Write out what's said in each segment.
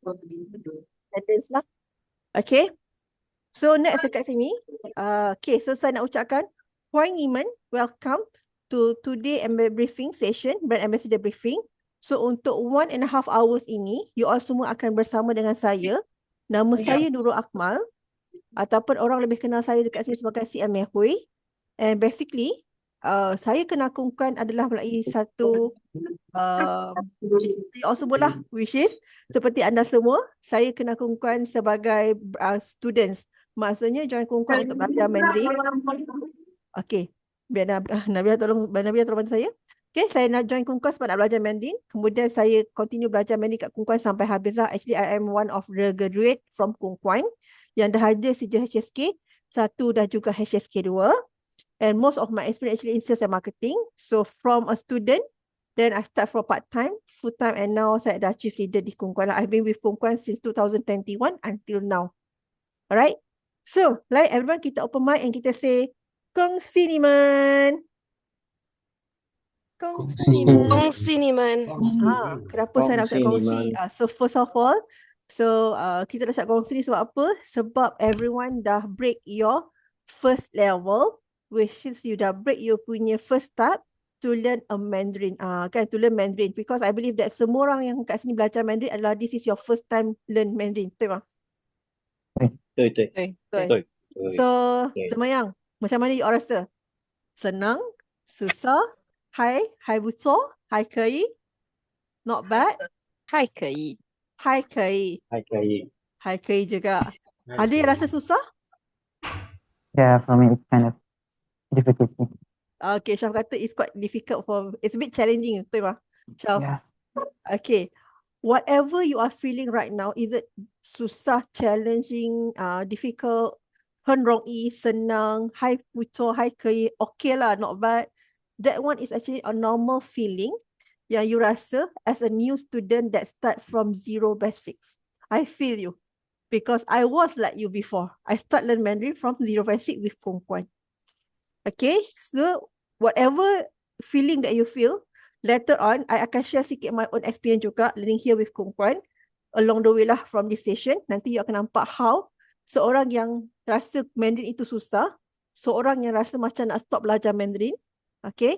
Sentence lah. Okay. So next dekat sini. Okay, so saya nak ucapkan Puan Iman, welcome to today briefing session, brand ambassador briefing. So untuk 1.5 hours ini, you all semua akan bersama dengan saya. Nama saya Nurul Akmal, ataupun orang lebih kenal saya dekat sini sebagai CM Meh Hui. And basically, saya kena akungkan adalah melalui satu you all semua lah, which is seperti anda semua, saya kena akungkan sebagai students. Maksudnya join kungkuan untuk belajar Mandarin. Okay, biar Nabila tolong bantu saya. Okay, saya nak join kungkuan sebab nak belajar Mandarin. Kemudian saya continue belajar Mandarin kat kungkuan sampai habis lah. Actually, I am one of the graduate from kungkuan yang dah ada sijil HSK 1 dan juga HSK 2. And most of my experience actually in sales and marketing. So from a student, then I start from part-time, full-time, and now saya dah chief leader di kungkuan lah. I've been with kungkuan since 2021 until now. Alright. So, like everyone, kita open mic and kita say, Kongsi ni man. Kongsi ni man. Kenapa saya nak cakap kongsi? So first of all, kita dah cakap kongsi ni sebab apa? Sebab everyone dah break your first level, which is you dah break your punya first step to learn a Mandarin. To learn Mandarin. Because I believe that semua orang yang kat sini belajar Mandarin adalah this is your first time learn Mandarin. Betul tak? Betul. So, Semayang, macam mana you all rasa? Senang? Susah? Hai betul? Hai kei? Not bad? Hai kei. Hai kei juga. Ada yang rasa susah? Yeah, for me it's kind of difficult. Okay, Syaf kata it's quite difficult it's a bit challenging, betul tak? Syaf? Yeah. Okay. Whatever you are feeling right now, is it susah, challenging, difficult, hen rong yi, senang, hai betul, hai kei, okay lah, not bad. That one is actually a normal feeling yang you rasa as a new student that start from zero basics. I feel you. Because I was like you before. I start learn Mandarin from zero basic with Kongkuan. Okay, so whatever feeling that you feel, later on, I akan share sikit my own experience juga, learning here with Kongkuan. Along the way lah from this session, nanti you akan nampak how seorang yang rasa Mandarin itu susah, seorang yang rasa macam nak stop belajar Mandarin, okay,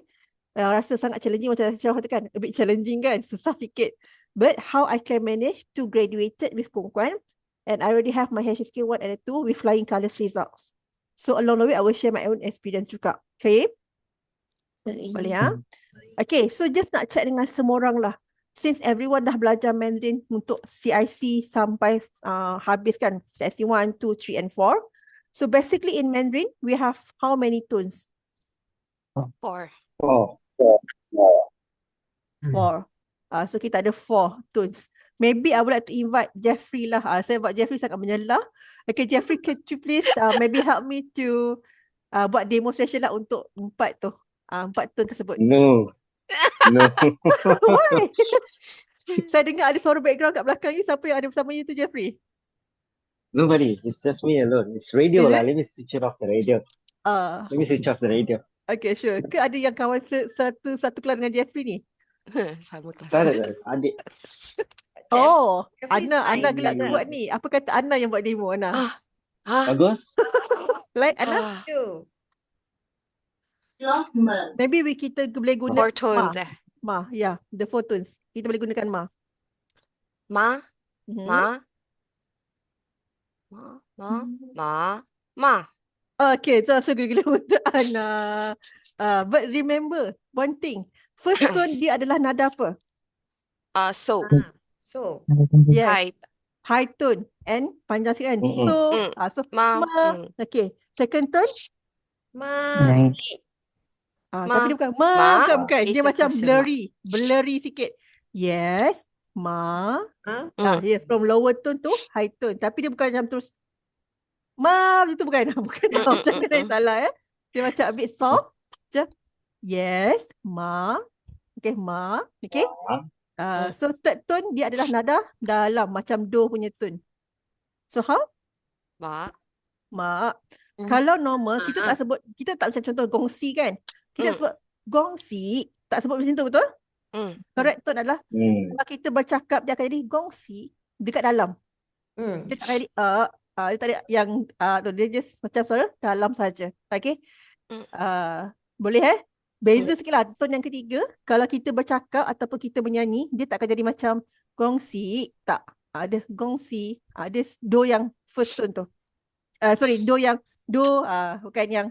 rasa sangat challenging macam saya katakan, a bit challenging kan, susah sikit. But how I can manage to graduate with Kongkuan, and I already have my HSK 1 and 2 with flying colours results. So along the way, I will share my own experience juga. Okay? Boleh ya? Okay, so just nak check dengan semua orang lah. Since everyone dah belajar Mandarin untuk CIC sampai habis kan, CIC 1, 2, 3 and 4. So basically in Mandarin, we have how many tones? 4. 4. So kita ada 4 tones. Maybe I would like to invite Jeffrey lah. Saya buat Jeffrey sangat menyelah. Okay, Jeffrey, could you please maybe help me to buat demonstration lah untuk 4 tu. 4 tone tersebut. No. Why? Saya dengar ada suara background kat belakang ni. Siapa yang ada bersama you tu, Jeffrey? Nobody. It's just me alone. It's radio lah. Let me switch it off the radio. Let me switch off the radio. Okay, sure. Ke ada yang kawan satu kelas dengan Jeffrey ni? Sama kelas. Tak ada. Adik. Oh, Ana gelak buat ni. Apa kata Ana yang buat demo, Ana? Bagus. Like Ana? Maybe kita boleh guna 4 tones Ma, yeah, the 4 tones. Kita boleh gunakan Ma. Ma. Okay, so gila untuk Ana. But remember one thing. First tone dia adalah nada apa? So. Yes. High tone and panjang sikit kan. So ma. Okay. Second tone? Tapi dia bukan bukan. Dia macam blurry sikit. Yes. Ma. Yes, from lower tone to high tone. Tapi dia bukan macam terus ma, itu bukan. Bukan macam mana salah ya. Dia macam a bit soft. Yes, ma. Okay, ma. Okay. So third tone dia adalah nada dalam macam do punya tone. So how? Ma. Kalau normal kita tak macam contoh gongsi kan. Kita sebut gongsi, tak sebut macam tu, betul? Correct tone adalah kalau kita bercakap dia akan jadi gongsi. dekat dalam. Dia tak ready, dia tak ada yang tu, dia just macam suara dalam saja. Okay. Boleh beza sikit lah. Tone yang ketiga, kalau kita bercakap ataupun kita menyanyi, dia tak akan jadi macam gongsi. Tak. Ada gongsi. Ada do yang first tone tu. Sorry, do yang do, bukan yang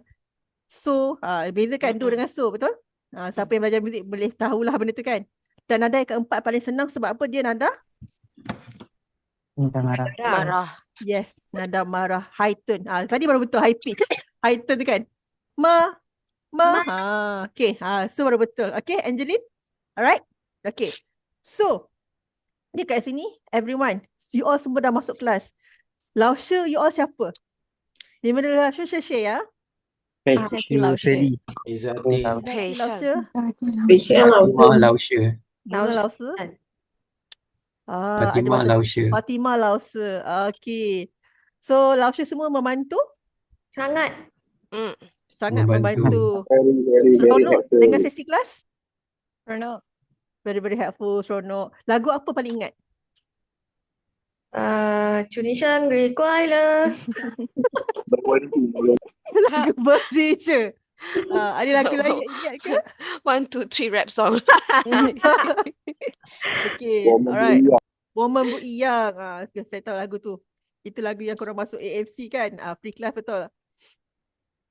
so. Beza kan do dengan so, betul? Siapa yang belajar muzik boleh tahulah benda tu kan. Dan nada yang keempat paling senang sebab apa? Dia nada? Nada marah. Marah. Yes, nada marah. High tone. Tadi baru betul high pitch. High tone tu kan. Ma. Okay. So baru betul. Okay, Angeline? Alright? Okay. So, dekat sini, everyone, you all semua dah masuk kelas. Lausher, you all siapa? Di mana Lausher share ya? Zaki Lausher. Izzati. Lausher. Fatimah Lausher. Bunga Lausher. Ada Fatimah macam Lausher. Fatimah Lausher. Okay. So, Lausher semua membantu? Sangat. Sangat Membantu. membantu. Seronok dengan sesi kelas? Seronok. Very helpful, seronok. Lagu apa paling ingat? 祝你生日快乐。 Lagu birthday je. Ada lagu lain yang ingat ke? 1, 2, 3 rap song. Okay, alright. Woman Bu Iyang. Saya tahu lagu tu. Itu lagu yang korang masuk AFC kan? Free class betul.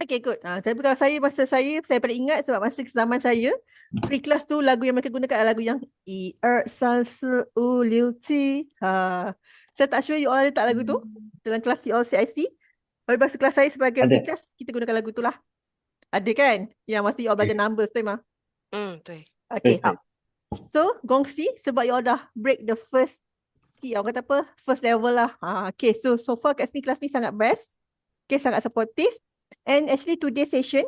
Okay, good. Tapi kalau masa saya paling ingat sebab masa zaman saya, free class tu lagu yang mereka gunakan adalah lagu yang 1, 2, 3, 4, 5, 6, 7. Saya tak sure you all ada tak lagu tu dalam kelas you all CIC. Tapi masa kelas saya sebagai free class, kita gunakan lagu tu lah. Ada kan? Yang masa you all belajar numbers tu memang. Betul. Okay, so gongsi sebab you all dah break the first orang kata apa? First level lah. Okay, so far kat sini kelas ni sangat best. Okay, sangat supportive. And actually today's session,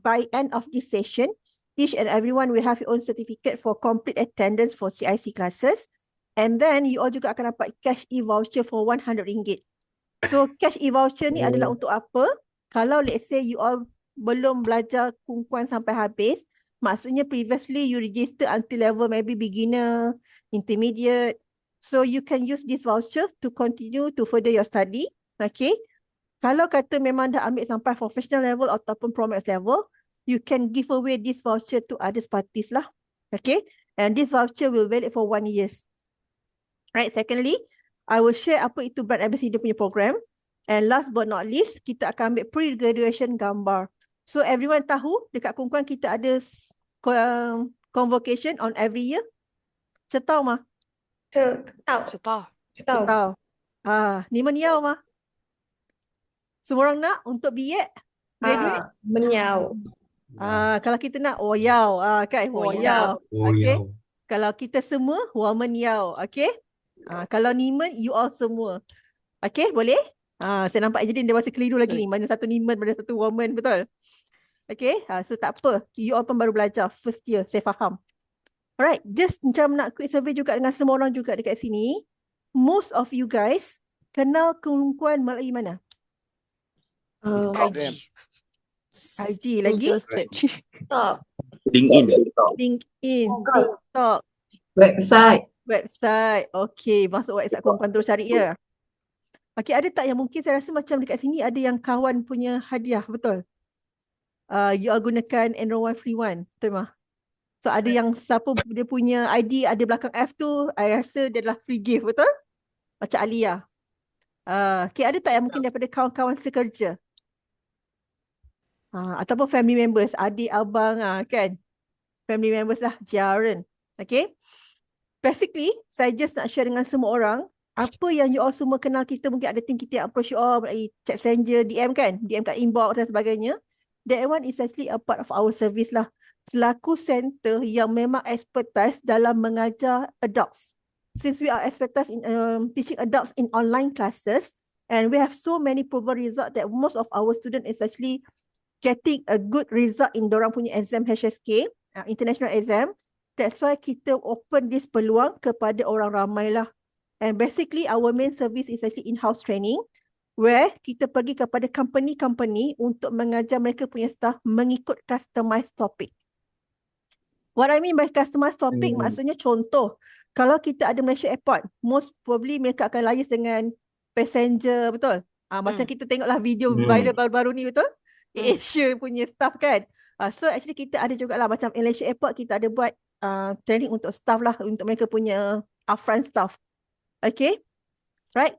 by end of this session, each and everyone will have your own certificate for complete attendance for CIC classes. And then you all juga akan dapat cash e-voucher for RM100. So cash e-voucher ni adalah untuk apa? Kalau let's say you all belum belajar Kung Kuan sampai habis, maksudnya previously you register until level maybe beginner, intermediate. So you can use this voucher to continue to further your study. Okay. Kalau kata memang dah ambil sampai professional level ataupun promax level, you can give away this voucher to other parties lah. Okay. And this voucher will valid for 1 year. Right. Secondly, I will share apa itu Brand Ambassador punya program. And last but not least, kita akan ambil pre-graduation gambar. So everyone tahu dekat Kung Kuan kita ada convocation on every year. Tahu mah? Tahu. Tahu. Ni meniau mah. Semua orang nak untuk biak graduate? Menyau. Kalau kita nak yao kan? Yao. Okay. Yao. Kalau kita semua woman yao. Okay. Kalau Niman you all semua. Okay, boleh? Saya nampak jadi dia masih keliru lagi ni. Mana satu Niman, mana satu woman, betul? Okay, so tak apa. You all pun baru belajar first year, saya faham. Alright, just macam nak quick survey juga dengan semua orang juga dekat sini. Most of you guys kenal Kung Kuan melalui mana? IG. IG lagi? Stop. LinkedIn. TikTok, website. Okay, masuk website Kung Kuan terus cari ya. Okay, ada tak yang mungkin saya rasa macam dekat sini ada yang kawan punya hadiah, betul? You all gunakan Enroll One Free One, betul mah? So ada yang siapa dia punya ID ada belakang F tu, I rasa dia adalah free gift, betul? Macam Alia. Okay, ada tak yang mungkin daripada kawan-kawan sekerja? Ataupun family members, adik, abang, kan? Family members lah, Jaren. Okay? Basically, saya just nak share dengan semua orang, apa yang you all semua kenal kita, mungkin ada team kita yang approach you all, chat stranger, DM kan? DM kat inbox dan sebagainya. That one is actually a part of our service lah. Selaku center yang memang expertise dalam mengajar adults. Since we are expertise in teaching adults in online classes, and we have so many proven result that most of our student is actually getting a good result in dorang punya exam HSK, international exam. That's why kita open this peluang kepada orang ramai lah. And basically our main service is actually in-house training, where kita pergi kepada company-company untuk mengajar mereka punya staff mengikut customized topic. What I mean by customized topic, maksudnya contoh, Kalau kita ada Malaysia Airport, most probably mereka akan liaise dengan passenger, betul? Macam kita tengoklah video viral baru-baru ni, betul? Asia punya staff kan. So actually kita ada jugalah macam Malaysia Airport kita ada buat training untuk staff lah, untuk mereka punya upfront staff. Okay, right?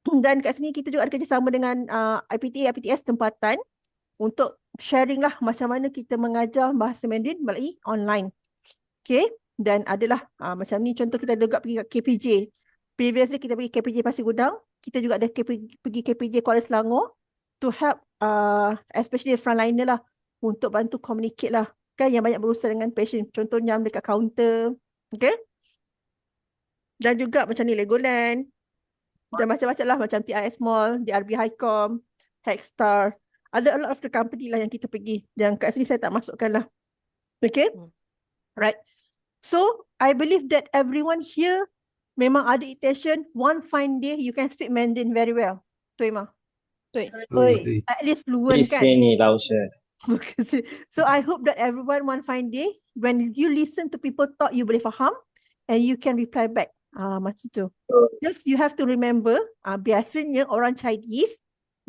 Dan kat sini kita juga ada kerjasama dengan IPTA, IPTS tempatan untuk sharing lah macam mana kita mengajar bahasa Mandarin melalui online. Okay, dan adalah macam ni contoh kita ada juga pergi kat KPJ. Previously kita pergi KPJ Pasir Gudang, kita juga ada pergi KPJ Kuala Selangor to help especially frontliner lah, untuk bantu communicate lah kan, yang banyak berurusan dengan patient, contohnya dekat kaunter. Okay, dan juga macam ni Legoland dan macam-macam lah, macam TIS Mall, DRB Highcom, Hexstar. Ada a lot of the company lah yang kita pergi, dan kat sini saya tak masukkan lah. Okay, right. So I believe that everyone here memang ada intention one fine day you can speak Mandarin very well. Betul Emma? 对， At least fluent 谢 kan? 谢你老师。 So I hope that everyone one fine day when you listen to people talk, you boleh faham and you can reply back. Macam tu. Just you have to remember, biasanya orang Chinese,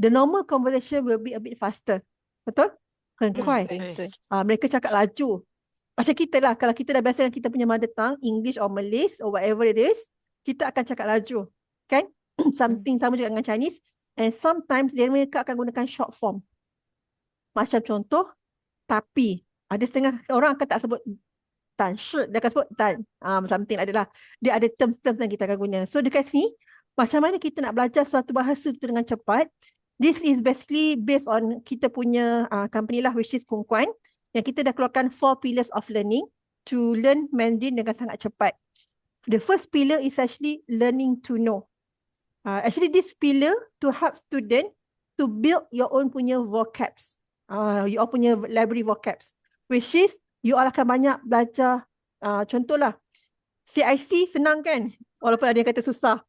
the normal conversation will be a bit faster. Betul? 很快。对， Mereka cakap laju. Macam kita lah, kalau kita dah biasa dengan kita punya mother tongue, English or Malay or whatever it is, kita akan cakap laju. Kan? Something sama juga dengan Chinese. And sometimes mereka akan gunakan short form. Macam contoh, tapi. Ada setengah orang akan tak sebut tan, dia akan sebut tan. Something like that lah. Dia ada terms-terms yang kita akan guna. So dekat sini, macam mana kita nak belajar suatu bahasa tu dengan cepat. This is basically based on kita punya company lah, which is Khun Kwan. Yang kita dah keluarkan 4 pillars of learning to learn Mandarin dengan sangat cepat. The first pillar is actually learning to know. Actually this pillar to help student to build your own punya vocabs. Your punya library vocabs. Which is you all akan banyak belajar, contohlah CIC senang kan? Walaupun ada yang kata susah.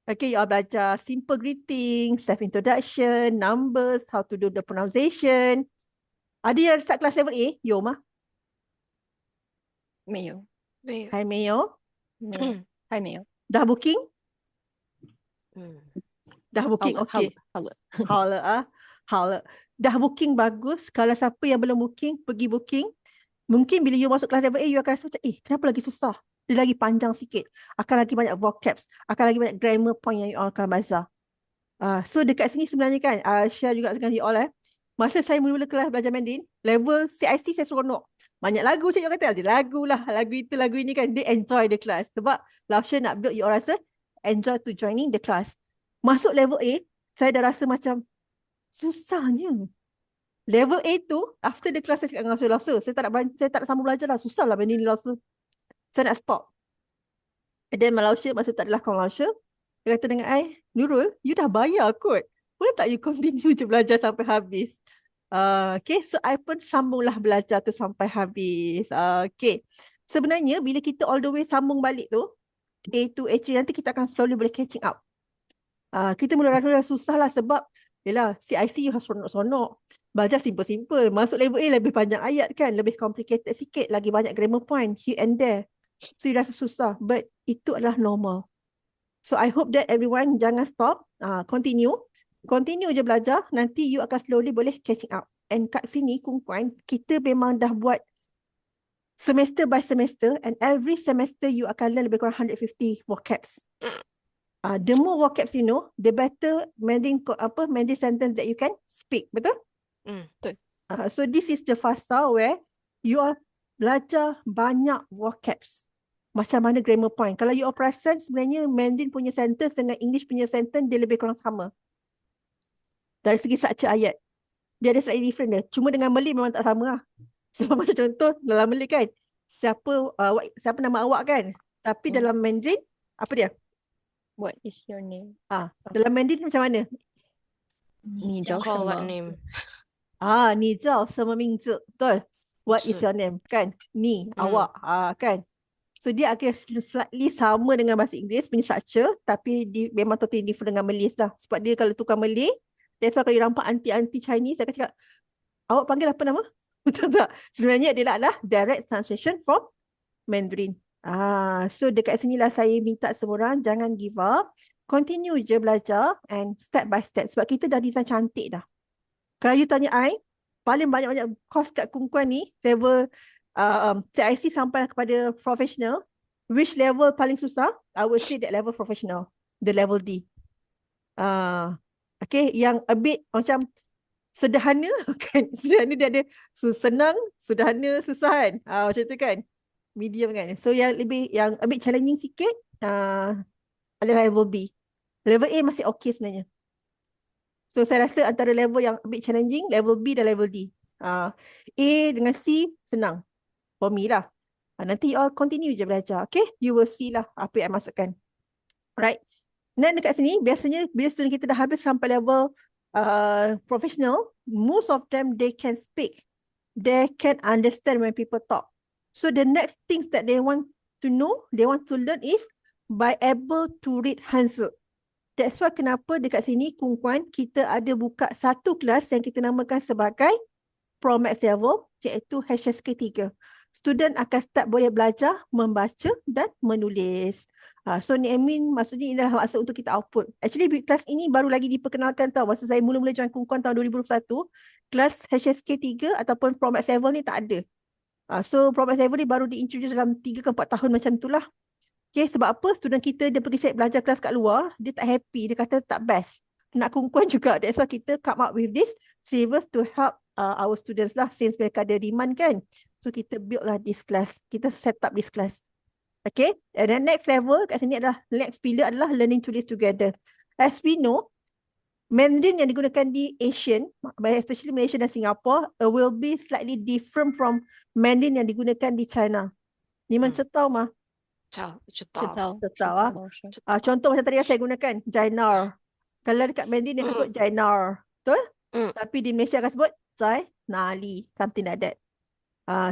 Okay, you all belajar simple greeting, self-introduction, numbers, how to do the pronunciation. Ada yang start kelas level A? Yo mah? 没有， Hai Mayo? 还没有， Dah booking? 嗯， Dah 好 booking, 了，好 okay. 了，好了，好了好了. Dah booking bagus. Kalau siapa yang belum booking, pergi booking. Mungkin bila you masuk kelas level A, you akan rasa macam, kenapa lagi susah? Dia lagi panjang sikit. Akan lagi banyak vocabs. Akan lagi banyak grammar point yang you all akan belajar. So dekat sini sebenarnya kan, share juga dengan you all Masa saya mula-mula kelas belajar Mandarin, level CIC saya seronok. Banyak lagu cikgu kata, ada lagu lah. Lagu itu, lagu ini kan. Dia enjoy the class. Sebab Lausha nak build you all rasa enjoy to joining the class. Masuk level A, saya dah rasa macam susahnya. Level A tu, after the class saya cakap dengan Lausha, saya tak nak sambung belajar lah. Susah lah Mandarin Lausha. Saya nak stop. And then Lausha, masa tak adalah kawan Lausha, dia kata dengan I, Nurul, you dah bayar kot. Boleh tak you continue je belajar sampai habis? Okay, so I pun sambunglah belajar tu sampai habis. Okay, sebenarnya bila kita all the way sambung balik tu, A2, A3, nanti kita akan slowly boleh catching up. Kita mula-mula susah lah sebab yelah, CIC you harus sonok-sonok. Belajar simple-simple. Masuk level A lebih panjang ayat kan, lebih complicated sikit, lagi banyak grammar point here and there. So you rasa susah, but itu adalah normal. So I hope that everyone jangan stop, continue je belajar, nanti you akan slowly boleh catching up. And kat sini Khun Kwan, kita memang dah buat semester by semester, and every semester you akan learn lebih kurang 150 vocabs. The more vocabs you know, the better Mandarin sentence that you can speak, betul? 对， So this is the fasa where you are belajar banyak vocabs. Macam mana grammar point. Kalau you all perasan, sebenarnya Mandarin punya sentence dengan English punya sentence dia lebih kurang sama. Dari segi structure ayat. Dia ada slightly different dia. Cuma dengan Malay memang tak sama lah. Sebab macam contoh, dalam Malay kan, siapa nama awak kan? Tapi dalam Mandarin, apa dia? What is your name? Dalam Mandarin macam mana? 你叫什 Call what 么？ name? 你叫什么名字? Betul. What is your name? Kan? Ni, awak. Kan? So dia akan slightly sama dengan bahasa Inggeris punya structure, tapi dia memang totally different dengan Malay lah. Sebab dia kalau tukar Malay, that's why kalau you nampak anti-anti Chinese, saya akan cakap, awak panggil apa nama? Betul tak? Sebenarnya dia adalah direct translation from Mandarin. So dekat sini lah saya minta semua orang jangan give up. Continue je belajar and step by step. Sebab kita dah design cantik dah. Kalau you tanya I, paling banyak-banyak course kat Kung Kuan ni, level CIC sampai kepada professional, which level paling susah? I would say that level professional, the level D. Okay, yang a bit macam sederhana kan? Sederhana dia ada senang, sederhana, susah kan? Macam tu kan? Medium kan? So yang a bit challenging sikit adalah level B. Level A masih okay sebenarnya. So saya rasa antara level yang a bit challenging, level B dan level D. A dengan C senang. For me lah. Nanti you all continue je belajar. Okay? You will see lah apa yang I masukkan. Right? Dan dekat sini, biasanya bila student kita dah habis sampai level professional, most of them, they can speak. They can understand when people talk. So the next things that they want to know, they want to learn is by able to read Hanzi. That's why kenapa dekat sini Kung Kuan kita ada buka satu kelas yang kita namakan sebagai Pro-Max level, iaitu HSK 3. Student akan start boleh belajar membaca dan menulis. So ni maksudnya ini adalah maksud untuk kita output. Actually kelas ini baru lagi diperkenalkan tau. Masa saya mula-mula join Kung Kuan tahun 2021, kelas HSK 3 ataupun Pro-Max level ni tak ada. So Pro-Max level ni baru diintroduce dalam 3 ke 4 tahun macam itulah. Okay, sebab apa? Student kita dia pergi cari belajar kelas kat luar, dia tak happy, dia kata tak best. Nak Kung Kuan juga. That's why kita come up with this syllabus to help our students lah, since mereka ada demand kan. So kita build lah this class. Kita set up this class. Okay. And then next level kat sini adalah, next pillar adalah learning to live together. As we know, Mandarin yang digunakan di Asian, especially Malaysia dan Singapore, will be slightly different from Mandarin yang digunakan di China. Ni tahu mah? Tahu. Contoh macam tadi yang saya gunakan, Jainar. Kalau dekat Mandarin dia akan sebut Jainar. Betul? Tapi di Malaysia akan sebut Zainali. Something like that.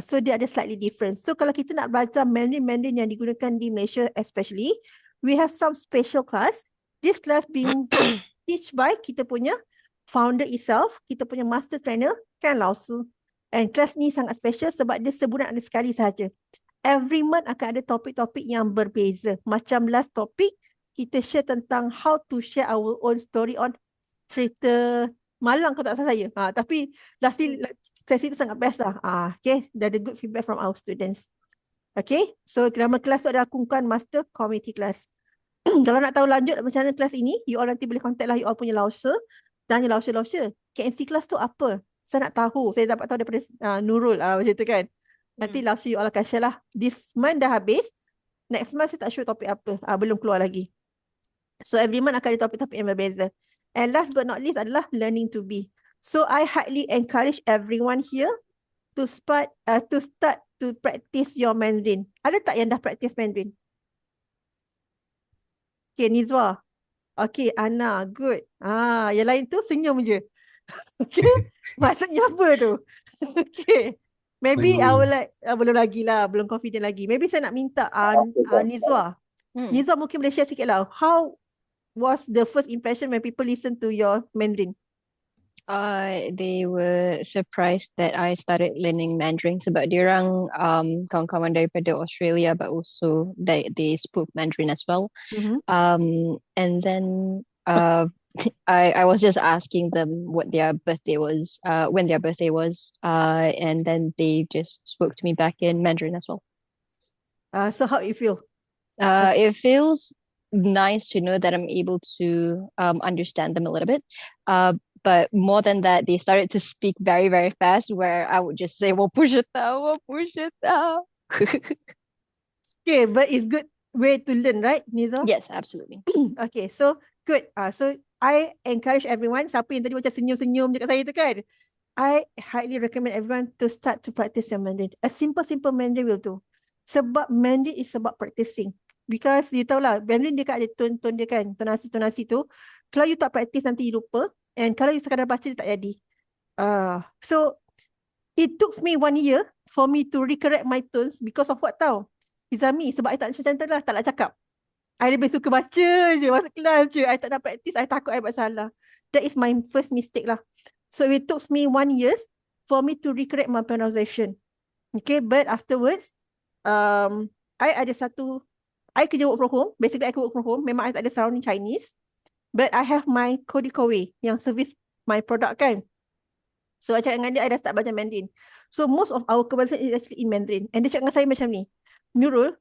So dia ada slightly different. So kalau kita nak belajar Mandarin yang digunakan di Malaysia especially, we have some special class. This class being teach by kita punya founder itself, kita punya master trainer, Kan Lao Sư. And class ni sangat special sebab dia sebulan ada sekali sahaja. Every month akan ada topik-topik yang berbeza. Macam last topik, kita share tentang how to share our own story on cerita Malang kalau tak salah saya. Tapi lastly, sesi itu sangat best lah. Okay, dah ada good feedback from our students. Okay, so nama kelas tu adalah Kung Kuan Master Community Class. Kalau nak tahu lanjut macam mana kelas ini, you all nanti boleh contact lah you all punya Lao Sư. Tanya Lao Sư, KMC class tu apa? Saya nak tahu. Saya dapat tahu daripada Nurul macam tu kan. Nanti Lao Sư you all akan share lah. This month dah habis. Next month saya tak sure topik apa. Belum keluar lagi. So every month akan ada topik-topik yang berbeza. And last but not least adalah learning to be. So I highly encourage everyone here to start to practice your Mandarin. Ada tak yang dah practice Mandarin? Okay, Nizwa. Okay, Ana, good. Yang lain tu senyum je. Okay, maksudnya apa tu? Okay. Maybe I will belum lagi lah, belum confident lagi. Maybe saya nak minta Nizwa. Nizwa mungkin boleh share sikit lah. How was the first impression when people listen to your Mandarin? They were surprised that I started learning Mandarin sebab diorang kawan-kawan daripada Australia, but also they spoke Mandarin as well. And then I was just asking them what their birthday was, when their birthday was, and then they just spoke to me back in Mandarin as well. So how you feel? It feels nice to know that I'm able to understand them a little bit. But more than that, they started to speak very, very fast, where I would just say, "Wo push it out, wo push it out." Okay, but it's good way to learn, right, Niza? Yes, absolutely. Okay, so good. So I encourage everyone, siapa yang tadi macam senyum-senyum dekat saya tu kan, I highly recommend everyone to start to practice your Mandarin. A simple Mandarin will do. Sebab Mandarin is about practicing. Because you tahu lah, Mandarin dia kan ada tone dia kan, tonasi tu. Kalau you tak practice nanti you lupa. And kalau you sekadar baca dia tak jadi. So it took me 1 year for me to recorrect my tones because of what tau? Izami, sebab I tak macam tu lah, tak nak cakap. I lebih suka baca je, masuk kelas je. I tak nak practice, I takut I buat salah. That is my first mistake lah. So it took me 1 year for me to recorrect my pronunciation. Okay, but afterwards, I ada satu, I kerja work from home. Basically, I work from home. Memang I tak ada surrounding Chinese. But I have my Kodikowe yang service my product kan. So, I cakap dengan dia, I dah start belajar Mandarin. So, most of our conversation is actually in Mandarin. And dia cakap dengan saya macam ni, Nurul,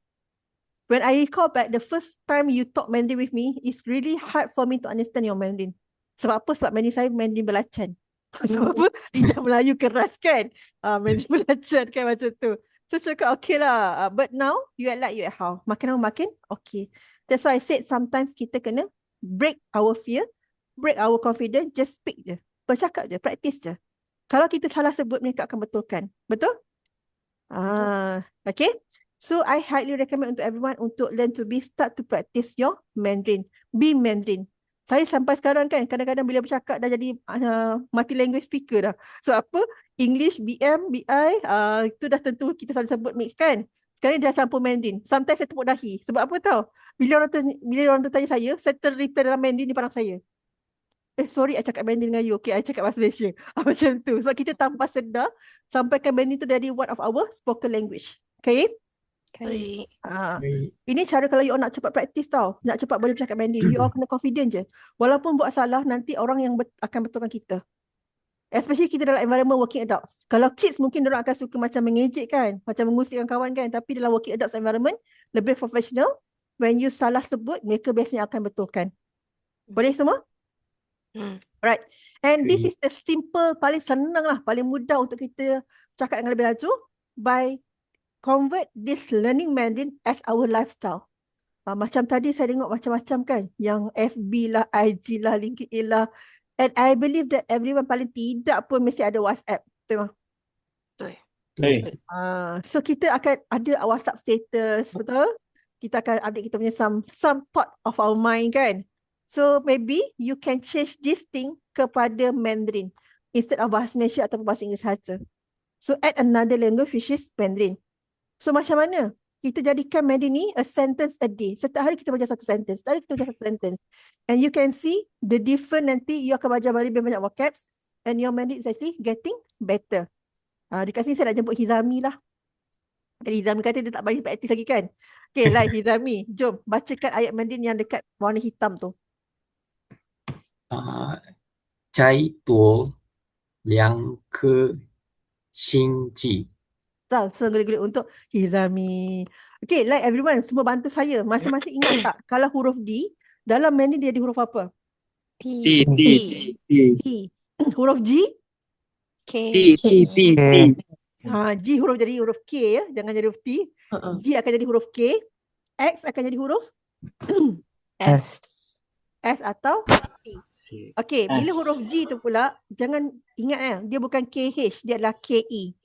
when I recall back, the first time you talk Mandarin with me, it's really hard for me to understand your Mandarin. Sebab apa? Sebab Mandarin saya Mandarin belacan. Sebab apa? Lidah Melayu keras kan? Mandarin belacan kan macam tu. So, saya cakap, okay lah. But now, you act like you at how? Makin lama makin, okay. That's why I said sometimes kita kena break our fear, break our confidence, just speak je. Bercakap je, practice je. Kalau kita salah sebut, mereka akan betulkan. Betul? Okay. So, I highly recommend untuk everyone untuk learn to be, start to practice your Mandarin. Be Mandarin. Saya sampai sekarang kan, kadang-kadang bila bercakap dah jadi multi language speaker dah. So, apa? English, BM, BI, itu dah tentu kita selalu sebut mix kan. Sekarang dah campur Mandarin. Sometimes saya tepuk dahi. Sebab apa tahu? Bila orang tu tanya saya terreply dalam Mandarin di pandang saya. Sorry, I cakap Mandarin dengan you. Okay, I cakap bahasa Malaysia. Macam tu. So, kita tanpa sedar, sampaikan Mandarin tu jadi one of our spoken language. Okay? Okay. Ini cara kalau you all nak cepat practice tau. Nak cepat boleh bercakap Mandarin. You all kena confident je. Walaupun buat salah, nanti orang yang akan betulkan kita. Especially kita dalam environment working adults. Kalau kids mungkin diorang akan suka macam mengejek kan. Macam mengusik kawan kan. Tapi dalam working adults environment, lebih professional. When you salah sebut, mereka biasanya akan betulkan. Boleh semua? Right. And this is the simple, paling senang lah, paling mudah untuk kita cakap dengan lebih laju by convert this learning Mandarin as our lifestyle. Macam tadi saya tengok macam-macam kan, yang FB lah, IG lah, LinkedIn lah. And I believe that everyone paling tidak pun mesti ada WhatsApp. Betul tak? Betul. So kita akan ada WhatsApp status, betul? Kita akan update kita punya some thought of our mind kan. So maybe you can change this thing kepada Mandarin instead of bahasa Malaysia atau bahasa Inggeris saja. So add another language which is Mandarin. So macam mana? Kita jadikan Mandarin ni a sentence a day. Setiap hari kita belajar satu sentence. Setiap hari kita belajar satu sentence. And you can see the different nanti you akan belajar lebih banyak vocabs and your Mandarin is actually getting better. Dekat sini saya nak jemput Hizami lah. Jadi Hizami kata dia tak bagi praktis lagi kan. Okay, like Hizami, jom bacakan ayat Mandarin yang dekat warna hitam tu. 摘夺2颗星际. Segera-gera untuk Hizami. Okay, like everyone, semua bantu saya. Masing-masing ingat tak? Kalau huruf D, dalam Mandarin dia ada huruf apa? T. Huruf G? K. G huruf jadi huruf K ya. Jangan jadi huruf T. G akan jadi huruf K. X akan jadi huruf S. S atau T. Okay, bila huruf G tu pula, jangan ingat dia bukan KH, dia adalah KE.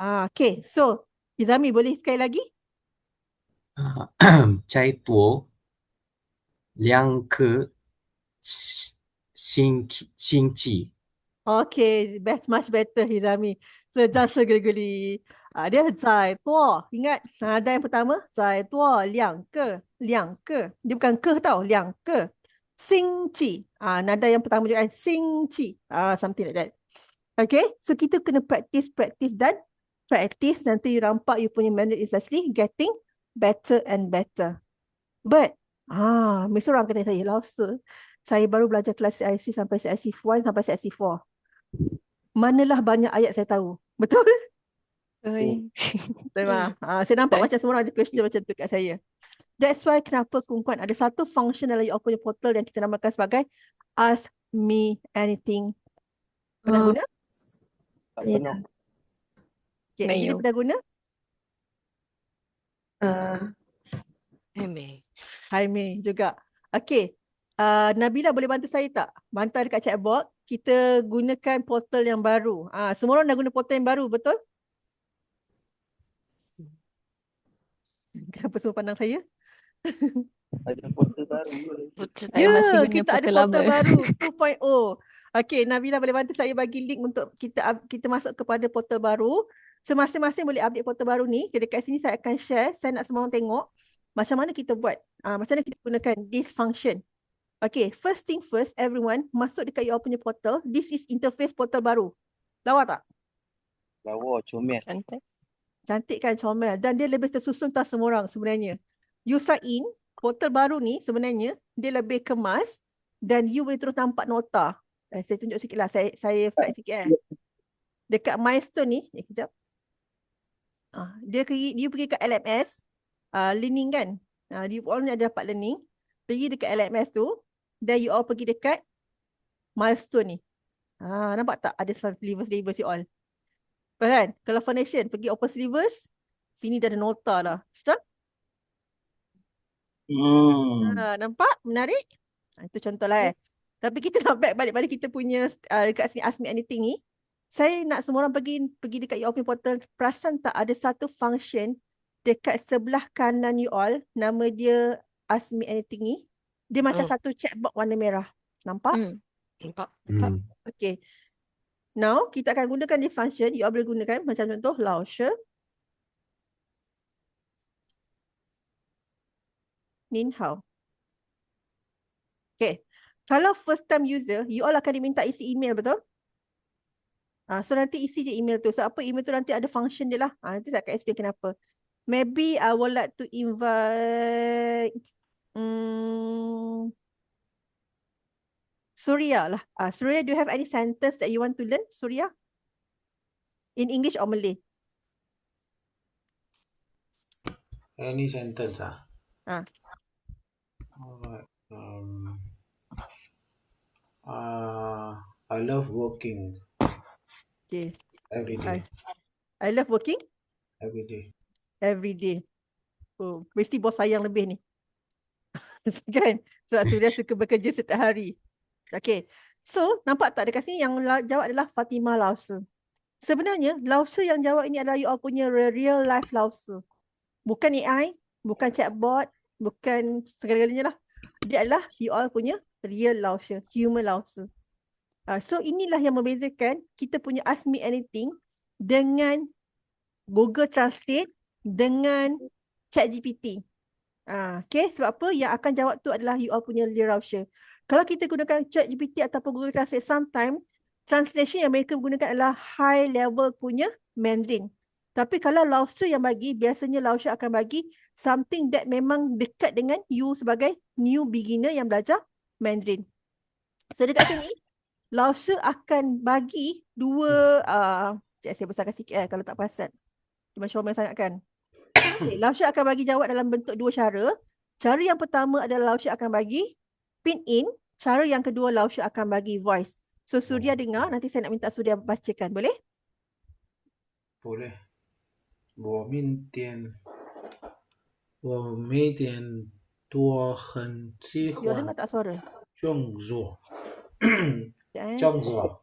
Okay, so Izami boleh sekali lagi? 摘夺2颗星际. Okay, much better Hizami. Sejak segera-geri. Dia zai tuo. Ingat nada yang pertama? Zai tuo liang ke. Dia bukan ke tau. Liang ke. Sing chi. Nada yang pertama juga kan. Sing chi. Something like that. Okay. So kita kena practice dan practice. Nanti you nampak you punya Mandarin is actually getting better and better. But, mesti orang kata saya, Lausa, saya baru belajar kelas CIC sampai CIC 1 sampai CIC 4. Manalah banyak ayat saya tahu. Betul? Betul. Saya nampak macam semua orang ada question macam tu kat saya. That's why kenapa Kungkuan ada satu function dalam your punya portal yang kita namakan sebagai Ask Me Anything. Pernah guna? Tak pernah. Okay, Anjali pernah guna? Hai Mei juga. Okay. Nabila boleh bantu saya tak? Bantu dekat chatbot. Kita gunakan portal yang baru. Semua orang dah guna portal yang baru, betul? Kenapa semua pandang saya? Ada portal baru. Kita ada portal baru 2.0. Okay, Nabila boleh bantu saya bagi link untuk kita masuk kepada portal baru. Masing-masing boleh update portal baru ni. Dekat sini saya akan share. Saya nak semua orang tengok macam mana kita buat. Macam mana kita gunakan this function. Okay, first thing first, everyone masuk dekat you all punya portal. This is interface portal baru. Lawa tak? Lawa, comel. Cantik kan, comel. Dan dia lebih tersusun tak semua orang sebenarnya. You sign in, portal baru ni sebenarnya dia lebih kemas dan you boleh terus nampak nota. Saya tunjuk sikit lah. Saya flight sikit Dekat milestone ni, kejap. Dia pergi ke LMS, learning kan. You all ni ada dapat learning. Pergi dekat LMS tu, dan you all pergi dekat milestone ni. Nampak tak ada syllabus you all? Kan? Kalau foundation, pergi open syllabus, sini dah ada nota dah. Sedap? Nampak? Menarik? Itu contoh lah Tapi kita nak back balik pada kita punya dekat sini Ask Me Anything ni. Saya nak semua orang pergi dekat you all punya portal. Perasan tak ada satu function dekat sebelah kanan you all, nama dia Ask Me Anything ni. Dia macam satu checkbox warna merah. Nampak? Nampak. Okay. Now, kita akan gunakan this function. You all boleh gunakan macam contoh Laoshi, Nin Hao. Okay. Kalau first time user, you all akan diminta isi email, betul? So nanti isi je email tu. So apa email tu nanti ada function dia lah. Nanti saya akan explain kenapa. Maybe I would like to invite Surya lah. Surya, do you have any sentence that you want to learn, Surya? In English or Malay? Any sentence Alright. I love working. Okay. Every day. I love working? Every day. Every day. Oh, mesti bos sayang lebih ni. Kan? Sebab Surya suka bekerja setiap hari. Okay. So, nampak tak dekat sini yang jawab adalah Fatimah Laoshi. Sebenarnya, Laoshi yang jawab ini adalah you all punya real life Laoshi. Bukan AI, bukan chatbot, bukan segala-galanya lah. Dia adalah you all punya real Laoshi, human Laoshi. So inilah yang membezakan kita punya Ask Me Anything dengan Google Translate dengan ChatGPT. Okay, sebab apa? Yang akan jawab tu adalah you all punya real Laoshi. Kalau kita gunakan ChatGPT ataupun Google Translate, sometimes translation yang mereka gunakan adalah high level punya Mandarin. Tapi kalau Laoshi yang bagi, biasanya Laoshi akan bagi something that memang dekat dengan you sebagai new beginner yang belajar Mandarin. So dekat sini, Laoshi akan bagi dua, saya besarkan sikit kalau tak perasan. Cuma comel sangat kan. Okay, Laoshi akan bagi jawab dalam bentuk dua cara. Cara yang pertama adalah Laoshi akan bagi pin in. Cara yang kedua Laoshi akan bagi voice. So Surya dengar, nanti saya nak minta Surya bacakan. Boleh? Boleh. 我每天都很喜 You 欢 dengar tak suara? 创作。 Eh? 创作。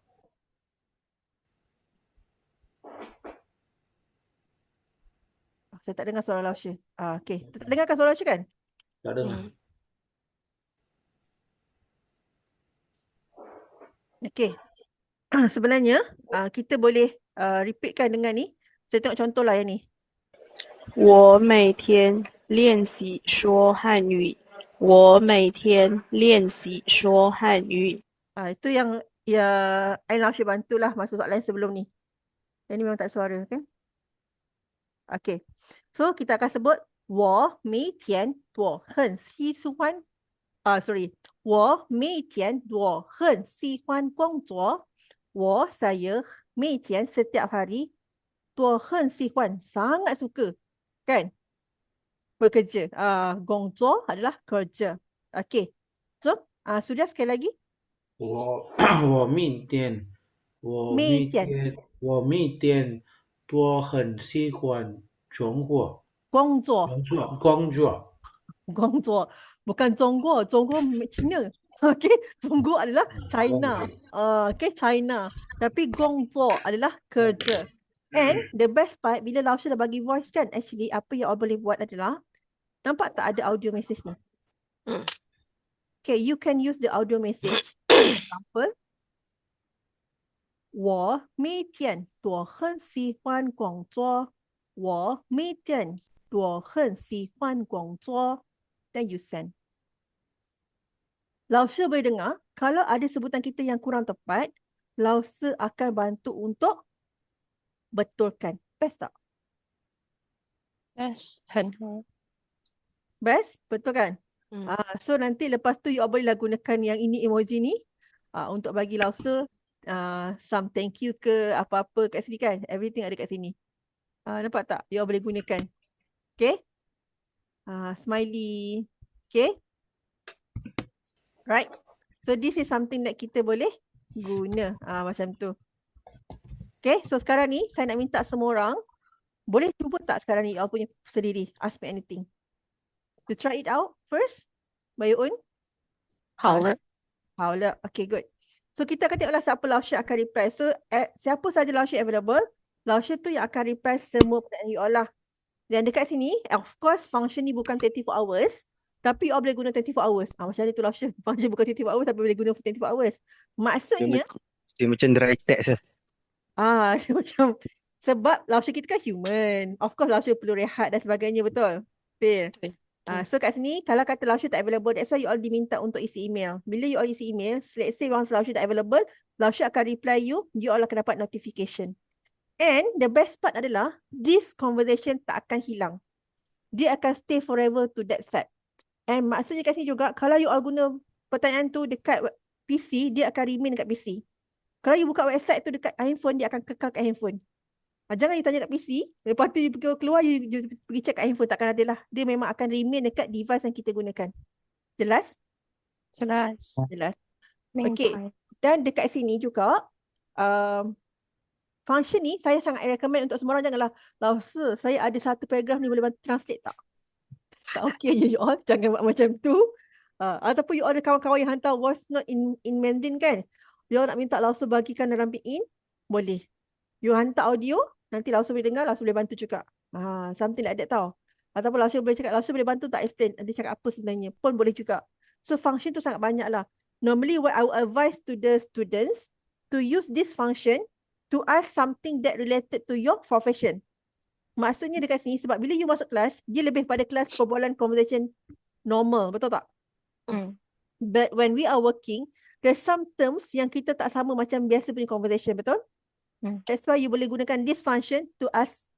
Saya tak dengar suara Laoshi. Okay. Tak dengarkan suara Laoshi kan? Tak dengar. Okay. Sebenarnya, kita boleh repeatkan dengan ni. Saya tengok contoh lah yang ni. 我每天练习说汉语。我每天练习说汉语。 Itu yang Ain Laoshi bantulah masuk soalan sebelum ni. Yang ni memang tak suara kan? Okay. So kita akan sebut 我每天我很喜欢我每天我很喜欢工作。saya 每天 setiap hari 我很喜欢 sangat suka kan bekerja. 工作 adalah kerja. Okay. So sudah sekali lagi. 我每天都很喜欢工作。 Bukan Zhongguo. Zhongguo China. Okay. Zhongguo adalah China. Okay, China. Tapi Gongzuo adalah kerja. And the best part, bila Laoshi dah bagi voice kan, actually apa yang orang boleh buat adalah, nampak tak ada audio message ni? Okay, you can use the audio message. Example. 我每天都很喜欢工作。我每天都很喜欢工作。Then you send. Laoshi boleh dengar, kalau ada sebutan kita yang kurang tepat, Laoshi akan bantu untuk betulkan. Best tak? Yes, 很好。 Best, betul kan? So nanti lepas tu you all bolehlah gunakan yang ini emoji ni untuk bagi Lausa some thank you ke apa-apa kat sini kan. Everything ada kat sini. Nampak tak? You all boleh gunakan. Okay? Smiley. Okay? Right? So this is something that kita boleh guna macam tu. Okay? So sekarang ni saya nak minta semua orang boleh cuba tak sekarang ni you all punya sendiri. Ask me anything. You try it out first by your own. 好了。好了. Okay, good. So kita akan tengoklah siapa Lausha akan reply. So siapa saja Lausha available, Lausha tu yang akan reply semua pertanyaan you all lah. Dan dekat sini, of course function ni bukan 24 hours. Tapi you all boleh guna 24 hours. Macam mana tu Lausha? Function bukan 24 hours tapi boleh guna 24 hours. Maksudnya dia macam dry text lah. dia macam sebab Lausha kita kan human. Of course Lausha perlu rehat dan sebagainya, betul? Feel? So kat sini, kalau kata Lausha tak available, that's why you all diminta untuk isi email. Bila you all isi email, let's say once Lausha tak available, Lausha akan reply you all akan dapat notification. And the best part adalah, this conversation tak akan hilang. Dia akan stay forever to that thread. And maksudnya kat sini juga, kalau you all guna pertanyaan tu dekat PC, dia akan remain dekat PC. Kalau you buka website tu dekat handphone, dia akan kekal kat handphone. Jangan you tanya kat PC, lepas tu you keluar, you pergi check kat handphone, takkan ada lah. Dia memang akan remain dekat device yang kita gunakan. Jelas? Jelas. Okay. Dan dekat sini juga, function ni saya sangat recommend untuk semua orang. Janganlah, Lausa, saya ada satu paragraf ni boleh bantu translate tak? Tak okay you all, jangan buat macam tu. Ataupun you all ada kawan-kawan yang hantar voice note in Mandarin kan? You all nak minta Lausa bagikan dalam in, boleh. You hantar audio, nanti Lausa boleh dengar, Lausa boleh bantu juga. Something like that tau. Ataupun Lausa boleh cakap, Lausa boleh bantu tak explain, dia cakap apa sebenarnya, pun boleh juga. So function tu sangat banyak lah. Normally what I will advise to the students to use this function to ask something that related to your profession. Maksudnya dekat sini, sebab bila you masuk kelas, dia lebih pada kelas perbualan conversation normal, betul tak? But when we are working, there's some terms yang kita tak sama macam biasa punya conversation, betul? That's why you boleh gunakan this function to ask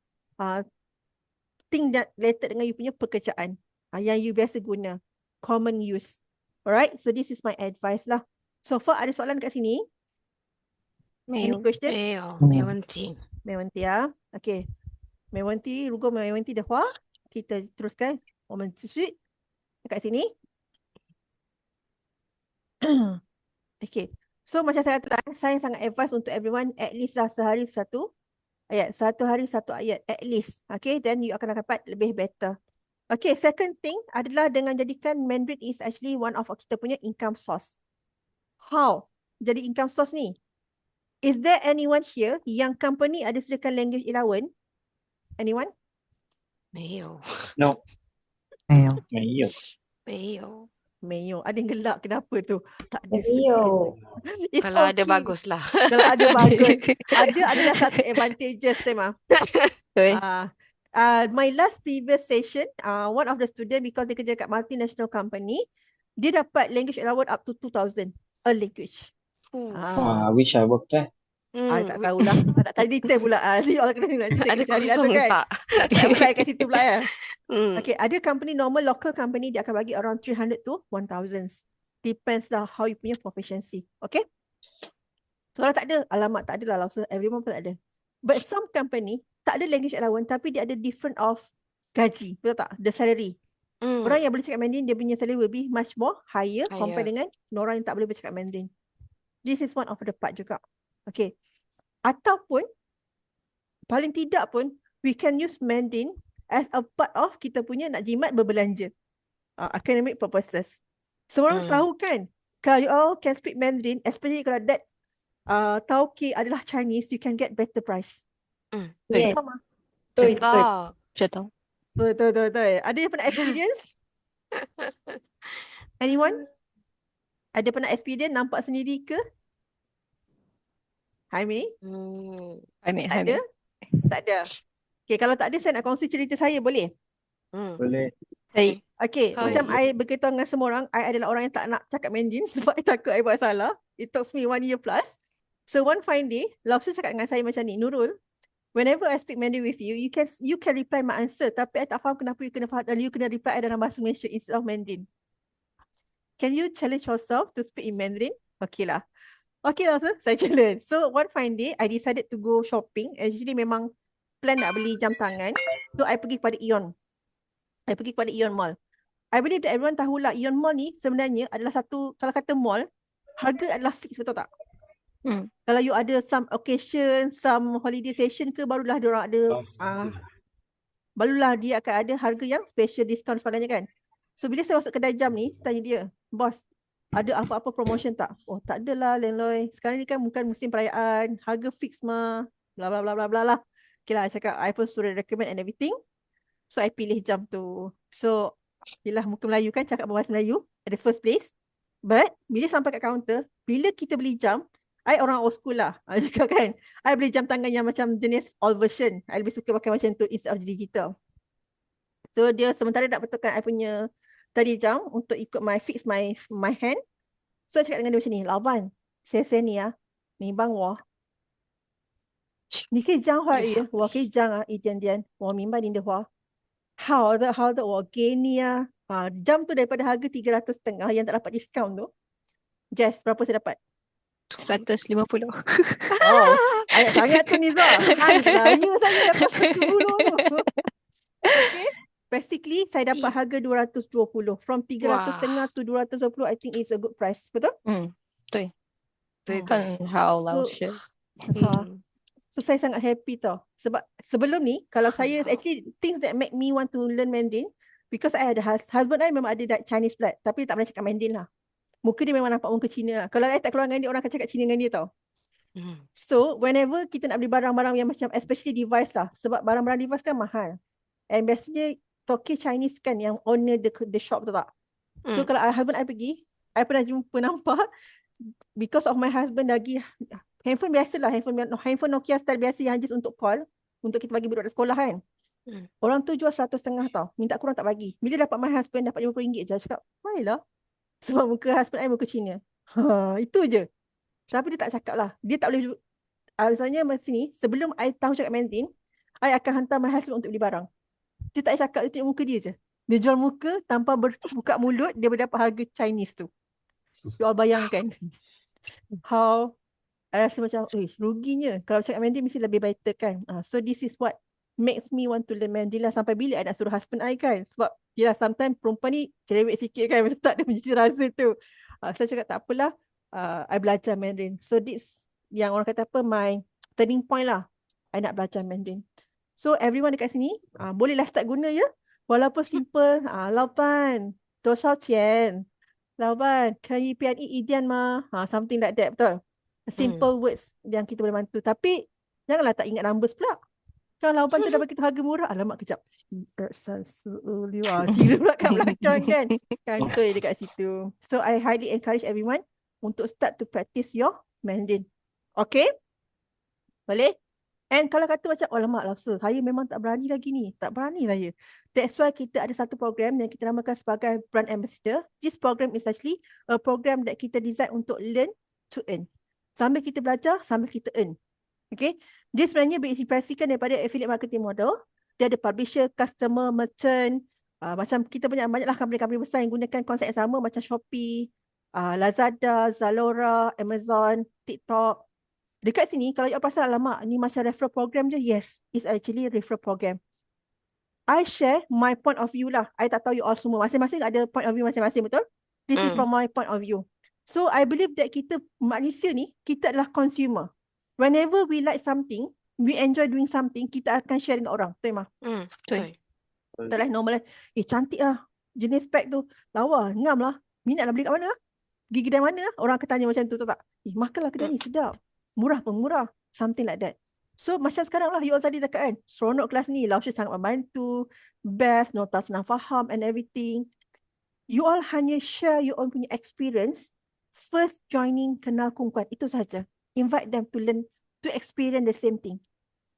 thing that related dengan you punya pekerjaan yang you biasa guna, common use. Alright, so this is my advice lah. So far ada soalan kat sini? Any question? 没问题。没问题啊。Okay. 没问题，如果没问题的话，kita teruskan. 我们继续 dekat sini. Okay. So macam saya katakan, saya sangat advise untuk everyone at least lah sehari satu ayat. Satu hari satu ayat at least. Okay. Then you akan dapat lebih better. Okay. Second thing adalah dengan jadikan Mandarin is actually one of kita punya income source. How? Jadi income source ni. Is there anyone here yang company ada sediakan language allowance? Anyone? 没有。 No. 没有。没有。没有. Ada yang gelak, kenapa tu? Tak ada. 没有。 Kalau ada baguslah. Kalau ada bagus. Ada adalah satu advantages, Tema. My last previous session, one of the student, because dia kerja kat multinational company, dia dapat language allowance up to 2,000 a language. I wish I worked there. Tak tahulah. Tak tahu detail pula. You all kena nak Ada cari kosong kan? tak? Tak apply kat situ pula ya. Okay, ada company normal local company dia akan bagi around 300 to 1,000. Depends lah how you punya proficiency. Okay? So kalau tak ada, alamak tak ada lah. So everyone pun tak ada. But some company tak ada language allowance tapi dia ada different of gaji. Betul tak? The salary. Orang yang boleh cakap Mandarin, dia punya salary will be much more higher compare dengan orang yang tak boleh bercakap Mandarin. This is one of the part juga. Okay. Ataupun paling tidak pun we can use Mandarin as a part of kita punya nak jimat berbelanja. Academic purposes. Semua orang tahu kan, kalau you all can speak Mandarin, especially kalau that Tauke adalah Chinese, you can get better price. Yes. Betul. Betul. Ada yang pernah experience? Anyone? Ada pernah experience nampak sendiri ke? Haimi? Ada? Tak ada. Okay, kalau tak ada saya nak kongsi cerita saya, boleh? Boleh. Okay, macam I beritahu dengan semua orang, I adalah orang yang tak nak cakap Mandarin sebab I takut I buat salah. It took me 1 year plus. So one fine day, Lausa cakap dengan saya macam ni, Nurul, whenever I speak Mandarin with you, you can reply my answer. Tapi I tak faham kenapa you kena reply dalam bahasa Malaysia instead of Mandarin. Can you challenge yourself to speak in Mandarin? Okay lah, sir. Saya challenge. So one fine day, I decided to go shopping. Actually memang plan nak beli jam tangan. So I pergi kepada Ion. I pergi kepada Ion Mall. I believe that everyone tahulah Ion Mall ni sebenarnya adalah satu, kalau kata mall, harga adalah fix, betul tak? Kalau you ada some occasion, some holiday session ke, barulah dia orang ada barulah dia akan ada harga yang special discount sebagainya kan. So bila saya masuk kedai jam ni, saya tanya dia, bos, ada apa-apa promotion tak? Oh, tak adalah Lenloy. Sekarang ni kan bukan musim perayaan, harga fix mah, bla bla bla bla bla lah. Okay lah, I cakap I pun suruh recommend and everything. So I pilih jam tu. So yelah, muka Melayu kan, cakap bahasa Melayu at the first place. But bila sampai kat kaunter, bila kita beli jam, I orang old school lah. I cakap kan, I beli jam tangan yang macam jenis old version. I lebih suka pakai macam tu instead of digital. So dia sementara nak betulkan I punya tadi jam untuk ikut fix my hand. So I cakap dengan dia macam ni, Lawan, saya ni ni bang wah. Ni ke jang hoa yu, wa ke jang一点点，我明白您的话。好的，我给你jam tu daripada harga 350 yang tak dapat diskaun tu. Guess berapa saya dapat? 150. Oh, ayat sangat tu Niza. Tanya saya dapat 110 tu. Okay. Basically, saya dapat harga 220. From 350 to 220, I think it's a good price. Betul? 对，很好，老师。So saya sangat happy tau. Sebab sebelum ni, kalau saya actually things that make me want to learn Mandarin, because I ada husband I memang ada Chinese blood, tapi dia tak pernah cakap Mandarin lah. Muka dia memang nampak muka Cina lah. Kalau I tak keluar dengan dia, orang akan cakap Cina dengan dia tau. So whenever kita nak beli barang-barang yang macam especially device lah, sebab barang-barang device kan mahal. And biasanya Tokyo Chinese kan yang owner the shop tu tak. So kalau husband I pergi, I pernah nampak because of my husband lagi handphone biasa lah, handphone Nokia style biasa yang just untuk call, untuk kita bagi budak di sekolah kan. Orang tu jual 150 tau, minta kurang tak bagi. Bila dapat my husband dapat RM50 je, cakap, baiklah. Sebab muka husband I muka Cina. Itu je. Tapi dia tak cakap lah. Dia tak boleh, misalnya masa ni, sebelum I tahu cakap Mandarin, I akan hantar my husband untuk beli barang. Dia tak cakap, dia tengok muka dia je. Dia jual muka tanpa buka mulut, dia berdapat harga Chinese tu. You all bayangkan. How I rasa macam, ruginya. Kalau cakap Mandarin mesti lebih better kan. So this is what makes me want to learn Mandarin lah. Sampai bila I nak suruh husband I kan. Sebab yelah sometimes perempuan ni cerewet sikit kan. Macam tak ada mesti rasa tu. Saya cakap tak apalah. I belajar Mandarin. So this yang orang kata apa, my turning point lah. I nak belajar Mandarin. So everyone dekat sini, bolehlah start guna ya. Walaupun simple. Laoban, 多少钱? Laoban, 可以便宜一点吗? Something like that, betul? Simple words yang kita boleh bantu. Tapi janganlah tak ingat numbers pula. Kalau lawan tu dah bagi harga murah, alamak kejap. 115 kira pula kat belakang kan. Kantoi dekat situ. So I highly encourage everyone untuk start to practice your Mandarin. Okay? Boleh? And kalau kata macam, alamak Lausa, saya memang tak berani lagi ni. Tak berani saya. That's why kita ada satu program yang kita namakan sebagai Brand Ambassador. This program is actually a program that kita design untuk learn to earn. Sambil kita belajar, sambil kita earn. Okay. Dia sebenarnya berinspirasikan daripada affiliate marketing model. Dia ada publisher, customer, merchant. Macam kita punya banyaklah company-company besar yang gunakan konsep yang sama macam Shopee, Lazada, Zalora, Amazon, TikTok. Dekat sini, kalau you perasan, alamak, ni macam referral program je. Yes, it's actually a referral program. I share my point of view lah. I tak tahu you all semua. Masing-masing ada point of view masing-masing, betul? This is from my point of view. So I believe that kita manusia ni, kita adalah consumer. Whenever we like something, we enjoy doing something, kita akan share dengan orang. Betul, Ma? Betul. Betul lah, normal lah. Cantik lah. Jenis spek tu. Lawa, ngam lah. Minat nak beli kat mana? Pergi kedai mana? Orang akan tanya macam tu, tahu tak? Makanlah kedai ni, sedap. Murah pun murah. Something like that. So macam sekarang lah, you all tadi cakap kan, seronok kelas ni, Lausyah sangat membantu, best, nota senang faham and everything. You all hanya share your own punya experience. First joining kenal kungkuan, itu saja. Invite them to learn, to experience the same thing.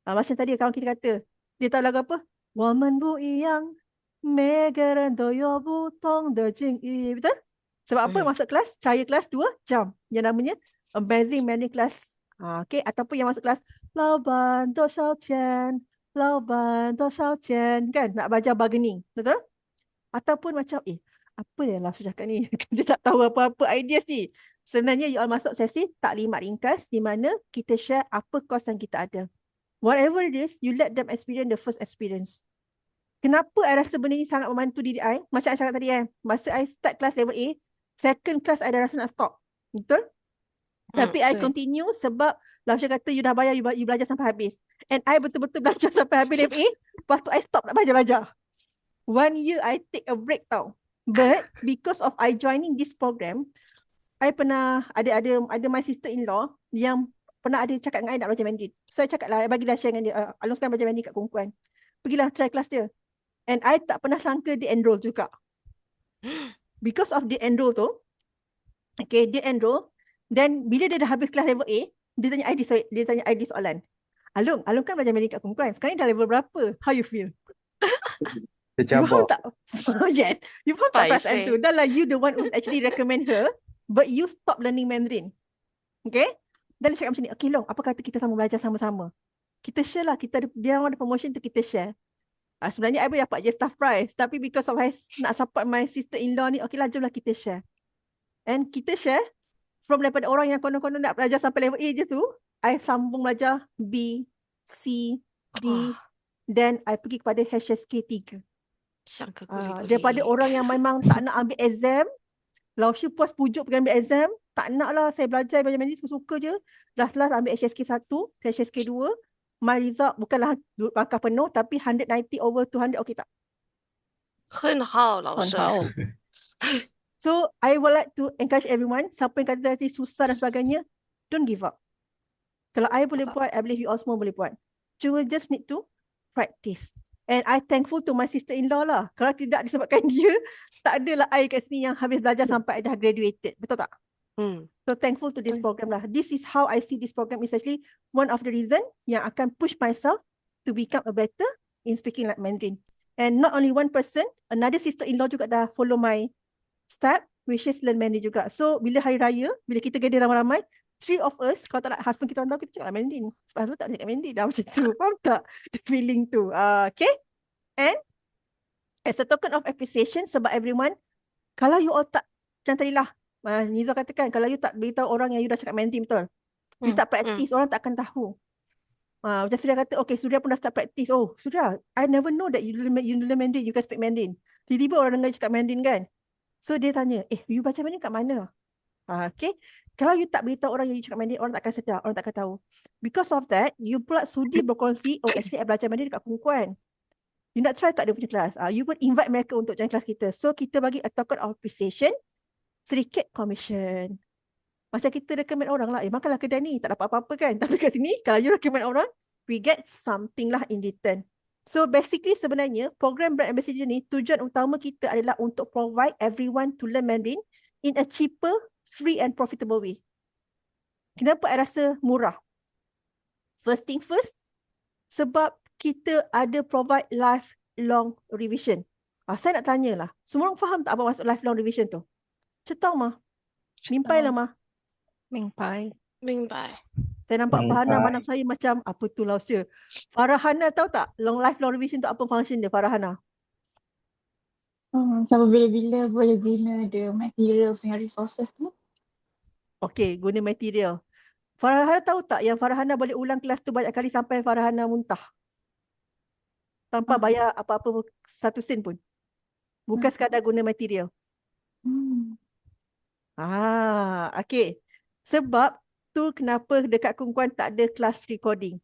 Macam tadi kawan kita kata, dia tahu lagu apa? 我们不一样，每个人都有不同的境遇. Betul? Sebab apa masuk kelas? Trial kelas 2 jam. Yang namanya Amazing Mandarin Class Okay, ataupun yang masuk kelas 老板多少钱 老板多少钱 kan, nak belajar bargaining, betul? Ataupun macam apa yang Langsung cakap ni dia tak tahu apa-apa ideas ni. Sebenarnya you all masuk sesi taklimat ringkas di mana kita share apa course yang kita ada. Whatever it is, you let them experience the first experience. Kenapa I rasa benda ni sangat membantu diri I? Macam I cakap tadi masa I start kelas level A, second class I dah rasa nak stop. Betul? Tapi I continue sebab Langsung kata you dah bayar, you belajar sampai habis. And I betul-betul belajar sampai habis level A, lepas tu I stop tak belajar. 1 year I take a break tau. But because of I joining this program, I pernah ada my sister-in-law yang pernah ada cakap dengan I nak belajar Mandarin. So I cakap lah, I bagilah share dengan dia, Alung sekarang belajar Mandarin kat perempuan. Pergilah try kelas dia. And I tak pernah sangka dia enroll juga. Because of dia enroll tu, okay, dia enroll, then bila dia dah habis kelas level A, dia tanya I this soalan. Alung kan belajar Mandarin kat perempuan. Sekarang ni dah level berapa? How you feel? You faham tak? Yes. You faham tak perasaan tu? Dah lah you the one who actually recommend her, but you stop learning Mandarin. Okay? Dan dia cakap macam ni, okay Long, apa kata kita sama belajar sama-sama? Kita share lah, dia ada promotion tu kita share. Sebenarnya I boleh dapat je staff price, tapi because of I nak support my sister-in-law ni, okay lah, jomlah kita share. And kita share, from daripada orang yang konon-konon nak belajar sampai level A je tu, I sambung belajar B, C, D, then I pergi kepada HSK 3. Daripada orang yang memang tak nak ambil exam, Laushu puas pujuk pergi ambil exam, tak nak lah saya belajar Mandarin suka-suka je. Last ambil HSK 1, HSK 2, my result bukanlah markah penuh tapi 190 over 200, okay tak? 很好，老师。 So I would like to encourage everyone, siapa yang kata nanti susah dan sebagainya, don't give up. Kalau I boleh buat, I believe you all semua boleh buat. Cuma just need to practice. And I thankful to my sister-in-law lah. Kalau tidak disebabkan dia, tak adalah I kat sini yang habis belajar sampai I dah graduated. Betul tak? So thankful to this program lah. This is how I see this program is actually one of the reason yang akan push myself to become a better in speaking like Mandarin. And not only one person, another sister-in-law juga dah follow my step, which is learn Mandarin juga. So bila hari raya, bila kita gather ramai-ramai, 3 of us, kalau tak nak husband kita orang tahu, kita cakap Mandarin. Sebab tu tak boleh cakap Mandarin dah macam tu. Faham tak? The feeling tu. Okay? And as a token of appreciation sebab everyone, kalau you all tak, macam tadi lah, Nizam katakan, kalau you tak beritahu orang yang you dah cakap Mandarin betul, you tak praktis, orang tak akan tahu. Macam Surya kata, okay, Surya pun dah start praktis. Oh, Surya, I never know that you learn Mandarin, you can speak Mandarin. Tiba-tiba orang dengar you cakap Mandarin kan. So dia tanya, you baca Mandarin kat mana? Okay. Kalau you tak beritahu orang yang you cakap Mandarin, orang tak akan sedar, orang tak akan tahu. Because of that, you pula sudi berkongsi, oh actually I belajar Mandarin dekat perempuan. You nak try tak dia punya kelas? You pun invite mereka untuk join kelas kita. So kita bagi a token of appreciation, sedikit commission. Macam kita recommend orang lah, makanlah kedai ni, tak dapat apa-apa kan. Tapi kat sini, kalau you recommend orang, we get something lah in return. So basically sebenarnya, program Brand Ambassador ni, tujuan utama kita adalah untuk provide everyone to learn Mandarin in a cheaper, free and profitable way. Kenapa I rasa murah? First thing first, sebab kita ada provide lifelong revision. Saya nak tanyalah, semua orang faham tak apa maksud lifelong revision tu? Cetau mah. Mimpai lah mah. Mimpai. Saya nampak Farhana pandang saya macam apa tu lah usia. Farhana tahu tak lifelong revision tu apa function dia Farhana? Sampai bila-bila boleh guna the materials and resources tu. Okay, guna material. Farhana tahu tak yang Farhana boleh ulang kelas tu banyak kali sampai Farhana muntah? Tanpa bayar apa-apa 1 sen pun. Bukan sekadar guna material. Okay. Sebab tu kenapa dekat Kungkuan tak ada kelas recording.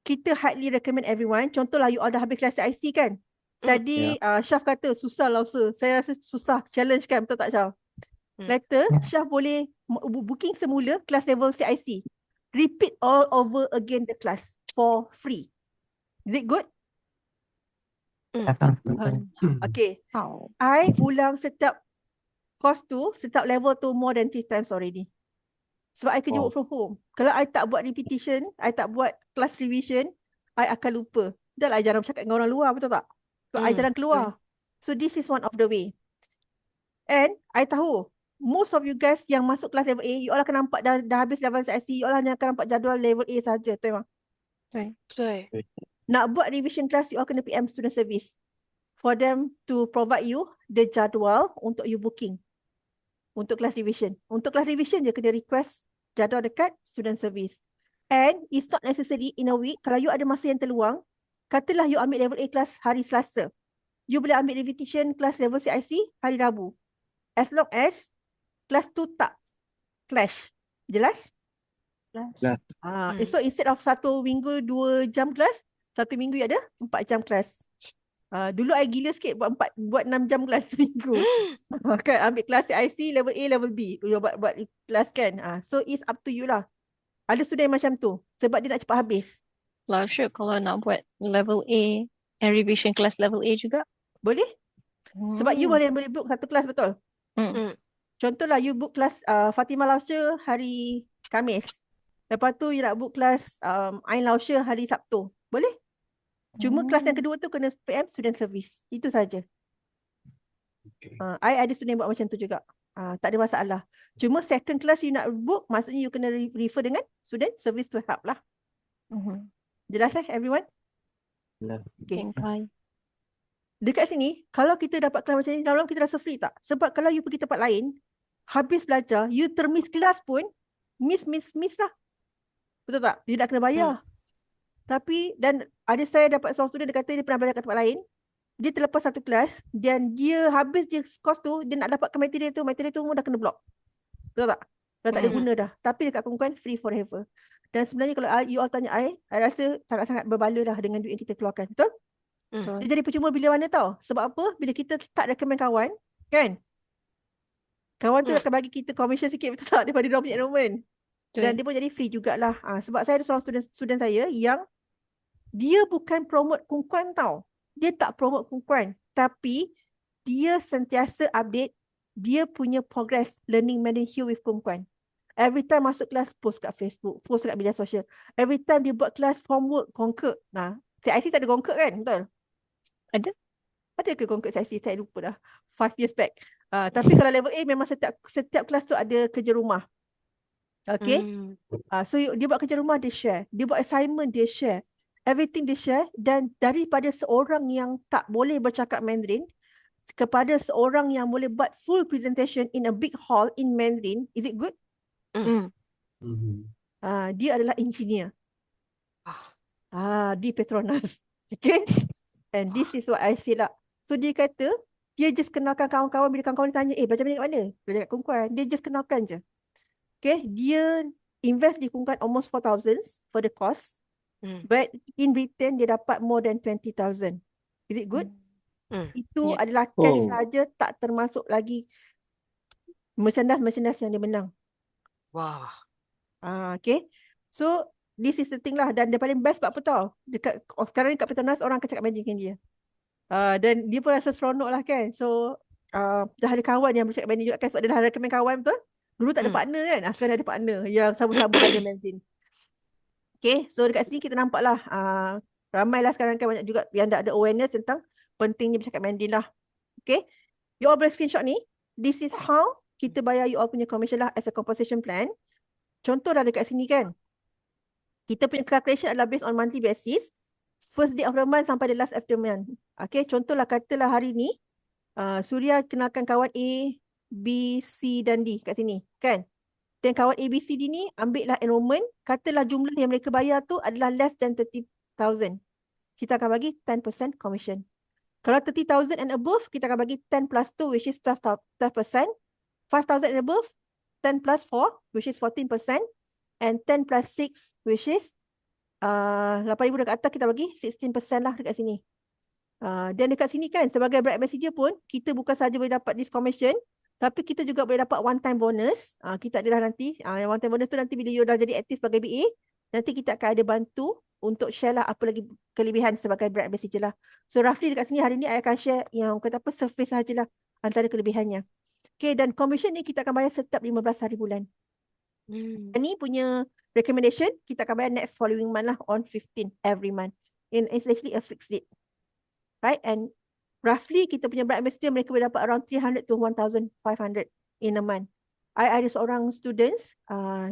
Kita highly recommend everyone. Contohlah you all dah habis kelas CIC kan? Tadi Syaf kata susah lah usaha. Saya rasa susah. Challenge kan? Betul tak Syaf? Later Syaf boleh booking semula kelas level CIC. Repeat all over again the class for free. Is it good? Okay. I ulang setiap course tu, setiap level tu more than 3 times already. Sebab I kerja work from home. Kalau I tak buat repetition, I tak buat class revision, I akan lupa. Dah lah I jarang bercakap dengan orang luar, betul tak? So I jarang keluar. So this is one of the way. And I tahu, most of you guys yang masuk kelas level A, you all akan nampak dah habis level CIC, you all hanya akan nampak jadual level A saja, betul tak? 对， Nak buat revision class, you all kena PM student service for them to provide you the jadual untuk you booking untuk kelas revision. Untuk kelas revision je kena request jadual dekat student service. And it's not necessary in a week. Kalau you ada masa yang terluang, katalah you ambil level A class hari Selasa, you boleh ambil revision class level CIC hari Rabu. As long as kelas tu tak clash. Jelas? Jelas. So instead of 1 minggu 2 jam kelas, 1 minggu you ada 4 jam kelas. Dulu I gila sikit buat 6 jam kelas seminggu. Kan ambil kelas CIC level A, level B. You buat kelas kan. So it's up to you lah. Ada student yang macam tu sebab dia nak cepat habis. Lah sure, kalau nak buat level A and revision class level A juga boleh. Sebab you boleh book satu kelas, betul? Contohlah you book kelas Fatimah Lauscher hari Khamis. Lepas tu you nak book kelas Ain Lauscher hari Sabtu. Boleh? Cuma kelas yang kedua tu kena PM student service. Itu saja. I ada student buat macam tu juga. Tak ada masalah. Cuma second class you nak book, maksudnya you kena refer dengan student service to help lah. Jelas everyone? Jelas. Okay. Okay. Dekat sini, kalau kita dapat kelas macam ni, dalam kita rasa free tak? Sebab kalau you pergi tempat lain, habis belajar, you termiss kelas pun, miss lah. Betul tak? You nak kena bayar. Tapi, dan ada saya dapat seorang student, dia kata dia pernah belajar kat tempat lain, dia terlepas satu kelas, dan dia habis je course tu, dia nak dapatkan material tu semua dah kena block. Betul tak? Dah tak ada guna dah. Tapi dekat Kongkuan, free forever. Dan sebenarnya kalau you all tanya I rasa sangat-sangat berbaloi lah dengan duit yang kita keluarkan. Betul? Dia jadi percuma bila mana tau? Sebab apa? Bila kita start recommend kawan, kan? Kawan tu akan bagi kita commission sikit, betul tak? Daripada dia punya enrollment. Dan dia pun jadi free jugalah. Sebab saya ada seorang student saya yang dia bukan promote Kongkuan tau. Dia tak promote Kongkuan. Tapi dia sentiasa update dia punya progress learning Mandarin here with Kongkuan. Every time masuk kelas, post kat Facebook, post kat media sosial. Every time dia buat kelas homework, Conquer. CIC tak ada Conquer kan? Betul? Ada? Ada ke Conquer CIC? Saya lupa dah. 5 years back. Tapi kalau level A memang setiap kelas tu ada kerja rumah. Okay? So dia buat kerja rumah, dia share. Dia buat assignment, dia share. Everything dia share. Dan daripada seorang yang tak boleh bercakap Mandarin kepada seorang yang boleh buat full presentation in a big hall in Mandarin, is it good? Dia adalah engineer. Di Petronas. Okay? And this is what I say lah. So dia kata, dia just kenalkan kawan-kawan, bila kawan-kawan tanya, belajar kat mana? Belajar kat Kongkuan. Dia just kenalkan je. Okay? Dia invest di Kongkuan almost 4,000 for the course. But in return, dia dapat more than 20,000. Is it good? Itu adalah cash saja, tak termasuk lagi merchandise yang dia menang. Wah. Okay. So, this is the thing lah. Dan dia paling best sebab apa tau? Sekarang ni kat Petronas, orang akan cakap Mandarin dengan dia. Dan dia pun rasa seronok lah kan. So, dah ada kawan yang bercakap Mandarin juga kan. Sebab dia dah recommend kawan, betul? Dulu tak ada partner kan. Sekarang ada partner yang sama-sama belajar Mandarin. Okay. So, dekat sini kita nampak lah. Ramai lah sekarang kan, banyak juga yang dah ada awareness tentang pentingnya bercakap Mandarin lah. Okay. You all boleh screenshot ni. This is how kita bayar you all punya commission lah as a compensation plan. Contoh dah dekat sini kan. Kita punya calculation adalah based on monthly basis. First day of the month sampai the last of the month. Okay, contohlah katalah hari ni Suria kenalkan kawan A, B, C dan D kat sini. Kan? Dan kawan A, B, C, D ni ambil lah enrollment. Katalah jumlah yang mereka bayar tu adalah less than 30,000. Kita akan bagi 10% commission. Kalau 30,000 and above, kita akan bagi 10 plus 2 which is 12%. 5,000 and above, 10 plus 4 which is 14%. And 10 plus 6 which is 8,000 dekat atas, kita bagi 16% lah dekat sini. Dan dekat sini kan sebagai brand ambassador pun kita bukan saja boleh dapat this commission, tapi kita juga boleh dapat one time bonus. Kita adalah nanti one time bonus tu nanti bila you dah jadi aktif sebagai BA, nanti kita akan ada bantu untuk share lah apa lagi kelebihan sebagai brand ambassador lah. So roughly dekat sini hari ni I akan share yang kata apa surface sajalah antara kelebihannya. Okay, dan commission ni kita akan bayar setiap 15 hari bulan. Ini punya recommendation, kita akan bayar next following month lah on 15 every month. And it's actually a fixed date. Right? And roughly kita punya brand ambassador mereka boleh dapat around 300 to 1,500 in a month. I ada seorang students,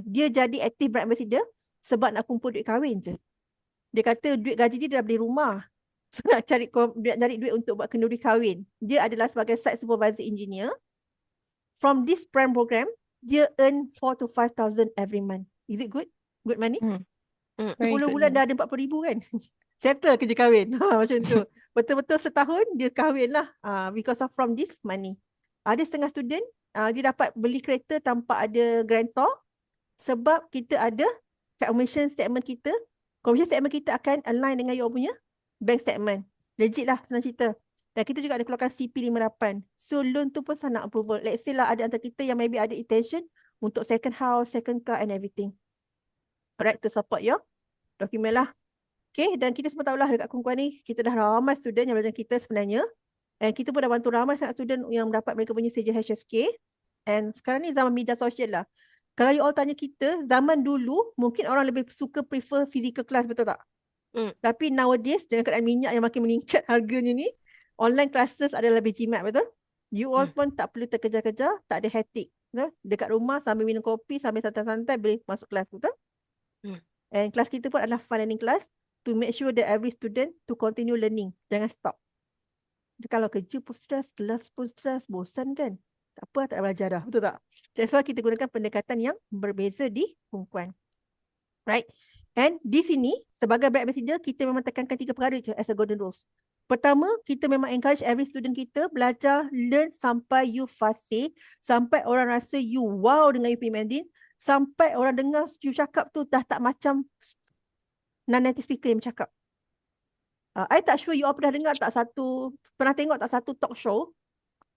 dia jadi active brand ambassador sebab nak kumpul duit kahwin je. Dia kata duit gaji dia dah beli rumah. So nak cari duit untuk buat kenduri kahwin. Dia adalah sebagai site supervisor engineer. From this brand program, dia earn 4 to 5,000 every month. Is it good? Good money? 10 bulan dah ada 40,000 kan? Settle kerja kahwin. Macam tu. Betul-betul setahun dia kahwin lah. Because of from this money. Ada setengah student, dia dapat beli kereta tanpa ada grantor. Sebab kita ada commission statement kita. Commission statement kita akan align dengan you punya bank statement. Legit lah, senang cerita. Dan kita juga ada keluarkan CP58. So loan tu pun sana approval. Let's say lah ada antara kita yang maybe ada intention untuk second house, second car and everything. Alright, to support your document lah. Okay, dan kita semua tahulah dekat Khong Guan ni, kita dah ramai student yang belajar kita sebenarnya. And kita pun dah bantu ramai sangat student yang dapat mereka punya sijil HSK. And sekarang ni zaman media sosial lah. Kalau you all tanya kita, zaman dulu mungkin orang lebih suka prefer physical class, betul tak? Tapi nowadays dengan keadaan minyak yang makin meningkat harganya ni, online classes adalah lebih jimat, betul? You all pun tak perlu terkejar-kejar, tak ada hectic. Betul? Dekat rumah sambil minum kopi, sambil santai-santai boleh masuk kelas, betul? And kelas kita pun adalah fun learning class to make sure that every student to continue learning. Jangan stop. Kalau kerja pun stress, kelas pun stress, bosan kan? Tak apa, tak belajar dah, betul tak? That's why kita gunakan pendekatan yang berbeza di Khong Guan. Right? And di sini, sebagai brand ambassador, kita memang tekankan 3 perkara je as a golden rules. Pertama, kita memang encourage every student kita belajar, learn sampai you fasih, sampai orang rasa you wow dengan you punya Mandarin, sampai orang dengar you cakap tu dah tak macam non-native speaker yang bercakap. I tak sure you all pernah dengar tak pernah tengok tak satu talk show,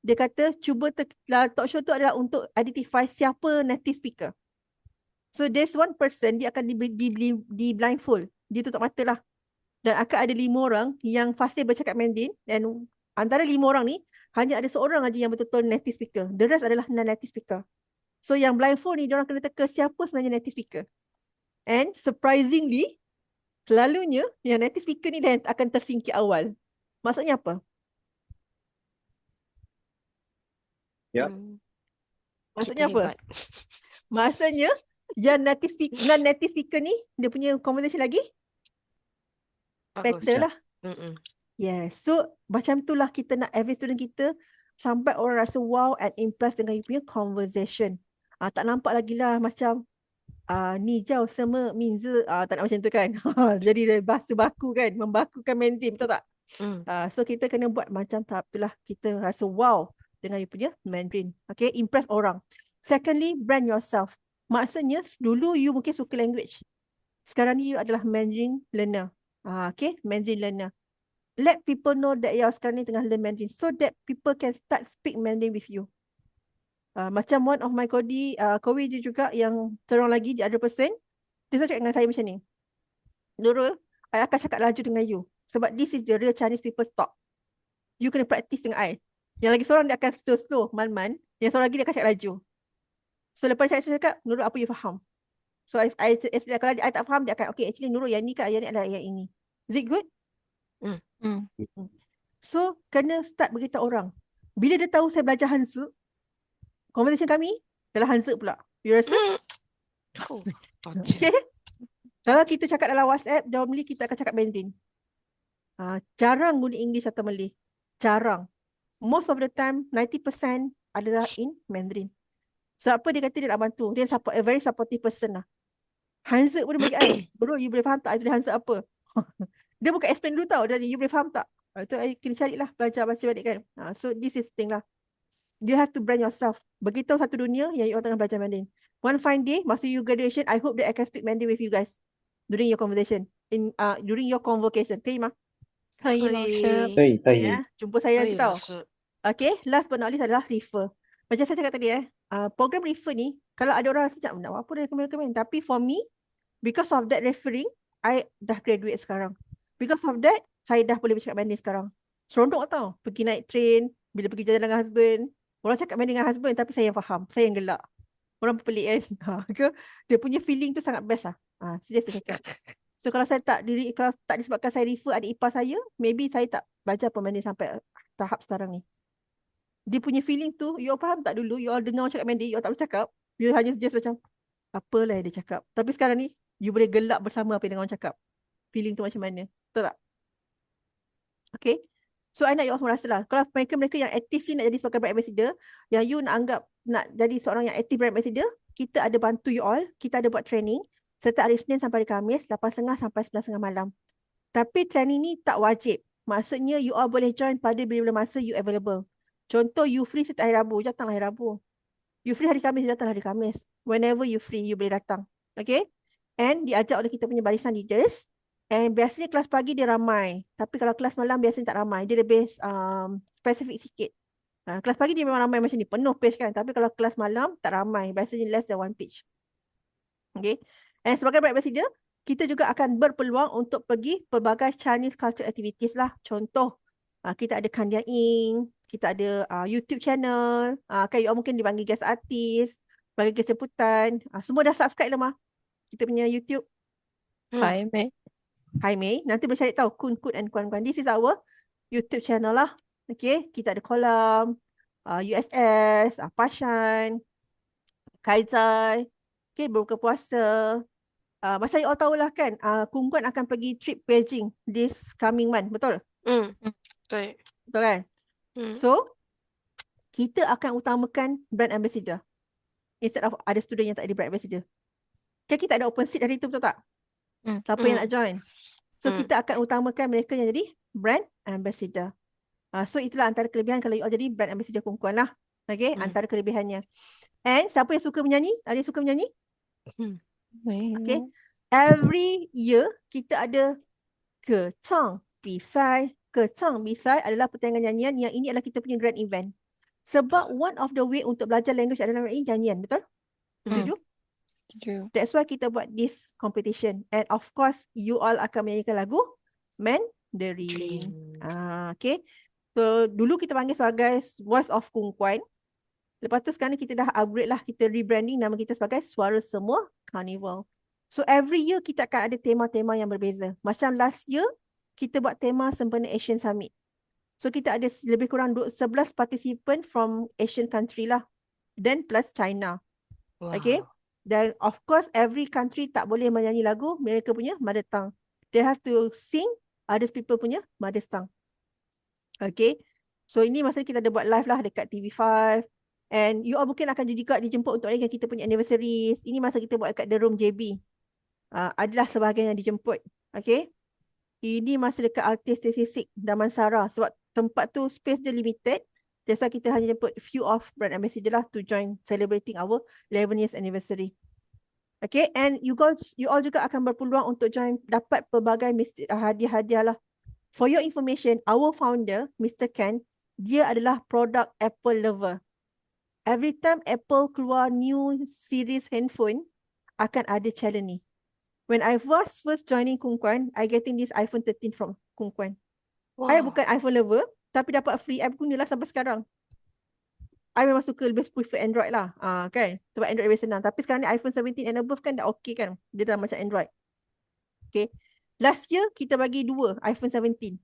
dia kata cuba talk show tu adalah untuk identify siapa native speaker. So there's one person, dia akan di blindfold, dia tutup mata lah. Dan akan ada 5 orang yang fasih bercakap Mandarin, dan antara 5 orang ni hanya ada seorang aja yang betul-betul native speaker. The rest adalah non-native speaker. So yang blindfold ni, diorang kena teka siapa sebenarnya native speaker. And surprisingly, selalunya yang native speaker ni dah akan tersingkir awal. Maksudnya apa? Maksudnya apa? Maksudnya yang non-native speaker ni, dia punya conversation lagi better lah. Yes. So macam itulah kita nak every student kita sampai orang rasa wow and impressed dengan you punya conversation. Tak nampak lagi lah macam ni jauh sama minza, tak nak macam tu kan. Jadi bahasa baku kan, membakukan Mandarin, betul tak? So kita kena buat macam tak apalah, kita rasa wow dengan you punya Mandarin. Okay, impress orang. Secondly, brand yourself. Maksudnya dulu you mungkin suka language. Sekarang ni you adalah Mandarin learner. Okay, Mandarin learner. Let people know that you sekarang ni tengah learn Mandarin so that people can start speak Mandarin with you. Macam one of my Kodi dia juga yang terang lagi, dia ada person. Dia selalu cakap dengan saya macam ni. Nurul, I akan cakap laju dengan you. Sebab this is the real Chinese people talk. You kena practice dengan I. Yang lagi seorang dia akan slow-slow, man-man. Yang seorang lagi dia akan cakap laju. So lepas cakap, Nurul apa you faham? So I explain, kalau I tak faham, dia akan, okay actually Nurul yang ni kan, yang ni adalah yang ini. Is it good? So kena start beritahu orang. Bila dia tahu saya belajar Hanzi, conversation kami adalah Hanzi pula. You rasa? Okay. Kalau kita cakap dalam WhatsApp, normally kita akan cakap Mandarin. Jarang guna English atau Malay. Jarang. Most of the time, 90% adalah in Mandarin. Sebab apa dia kata dia nak bantu. Dia a very supportive person lah. Hanzi pun dia bagi I. Bro, you boleh faham tak? Itu dia Hanzi apa? Dia bukan explain dulu tau. Dia you boleh faham tak? Itu I kena carilah. Belajar baca balik kan. So this is thing lah. You have to brand yourself. Beritahu satu dunia yang you all tengah belajar Mandarin. One fine day, masa you graduation, I hope that I can speak Mandarin with you guys. During your conversation. During your convocation. Okay, Ma? 可以，老师。Ya, jumpa saya nanti tau. Okay, last but not least adalah refer. Macam saya cakap tadi program refer ni, kalau ada orang rasa nak apa dia recommend. Tapi for me, because of that referring, I dah graduate sekarang. Because of that, saya dah boleh bercakap Mandarin sekarang. Seronok tau. Pergi naik train, bila pergi jalan dengan husband. Orang cakap Mandarin dengan husband, tapi saya yang faham. Saya yang gelak. Orang pelik kan. Dia punya feeling tu sangat best lah. Serius saya cakap. So kalau tak disebabkan saya refer adik ipar saya, maybe saya tak belajar pun Mandarin sampai tahap sekarang ni. dia punya feeling tu, you all faham tak dulu? You all dengar orang cakap Mandarin, you all tak boleh cakap. You hanya just macam, apalah yang dia cakap. Tapi sekarang ni, you boleh gelak bersama apa yang orang cakap. Feeling tu macam mana? Betul tak? Okay. So, I nak you all semua rasa lah. Kalau mereka-mereka yang actively nak jadi sebagai brand ambassador, yang you nak anggap nak jadi seorang yang active brand ambassador, kita ada bantu you all. Kita ada buat training. Setiap hari Isnin sampai hari Khamis, 8.30 sampai 9.30 malam. Tapi training ni tak wajib. Maksudnya, you all boleh join pada bila-bila masa you available. Contoh, you free setiap hari Rabu, datanglah hari Rabu. You free hari Khamis, datanglah hari Khamis. Whenever you free, you boleh datang. Okay? And diajak oleh kita punya barisan leaders. And biasanya kelas pagi dia ramai. Tapi kalau kelas malam biasanya tak ramai. Dia lebih spesifik sikit. Kelas pagi dia memang ramai macam ni. Penuh page kan. Tapi kalau kelas malam tak ramai. Biasanya less than one page. Okay. And sebagai brand ambassador, kita juga akan berpeluang untuk pergi pelbagai Chinese culture activities lah. Contoh, kita ada Kandian Ing. Kita ada YouTube channel. Kan you all mungkin dipanggil guest artist. Bagi guest jemputan. Semua dah subscribe lah mah. Kita punya YouTube. Hi, May. Hi May, nanti boleh cari tahu Kun and Kuan. This is our YouTube channel lah. Okay, kita ada kolam, USS, Pashan, Kaizai, okay, berbuka puasa. Macam you all tahulah kan, Kun akan pergi trip Beijing this coming month, betul? Betul. Betul kan? So, kita akan utamakan brand ambassador instead of ada student yang tak ada brand ambassador. Kan kita ada open seat hari tu, betul tak? Siapa yang nak join? So, kita akan utamakan mereka yang jadi brand ambassador. So, itulah antara kelebihan kalau you all jadi brand ambassador Kun lah. Okay, antara kelebihannya. And siapa yang suka menyanyi? Ada yang suka menyanyi? Okay. Every year, kita ada Kecang Bisai. Kecang Bisai adalah pertandingan nyanyian yang ini adalah kita punya grand event. Sebab one of the way untuk belajar language adalah nyanyian, betul? Setuju? That's why kita buat this competition. And of course, you all akan menyanyikan lagu Mandarin. Okay. So, dulu kita panggil sebagai Voice of Kun. Lepas tu sekarang kita dah upgrade lah. Kita rebranding nama kita sebagai Suara Semua Carnival. So, every year kita akan ada tema-tema yang berbeza. Macam last year, kita buat tema sempena Asian Summit. So, kita ada lebih kurang 11 participant from Asian country lah. Then plus China. Wow. Okay. Dan of course, every country tak boleh menyanyi lagu mereka punya mother tongue. They have to sing other people punya mother tongue. Okay. So, ini masa kita ada buat live lah dekat TV5. And you all mungkin akan juga dijemput untuk merayakan kita punya anniversaries. Ini masa kita buat dekat The Room JB. Adalah sebahagian yang dijemput. Okay. Ini masa dekat Altis T6 Damansara. Sebab tempat tu space dia limited. That's why kita hanya jemput few of brand ambassador lah to join celebrating our 11 years anniversary. Okay, and you all juga akan berpeluang untuk join, dapat pelbagai hadiah-hadiah lah. For your information, our founder, Mr. Ken, dia adalah product Apple lover. Every time Apple keluar new series handphone, akan ada challenge ni. When I was first joining Kun, I getting this iPhone 13 from Kun. Wow. I bukan iPhone lover, tapi dapat free app gunalah sampai sekarang. I memang suka lebih prefer Android lah. Kan? Sebab Android lebih senang. Tapi sekarang ni iPhone 17 and above kan dah okay kan? Dia dah macam Android. Okay. Last year, kita bagi 2 iPhone 17.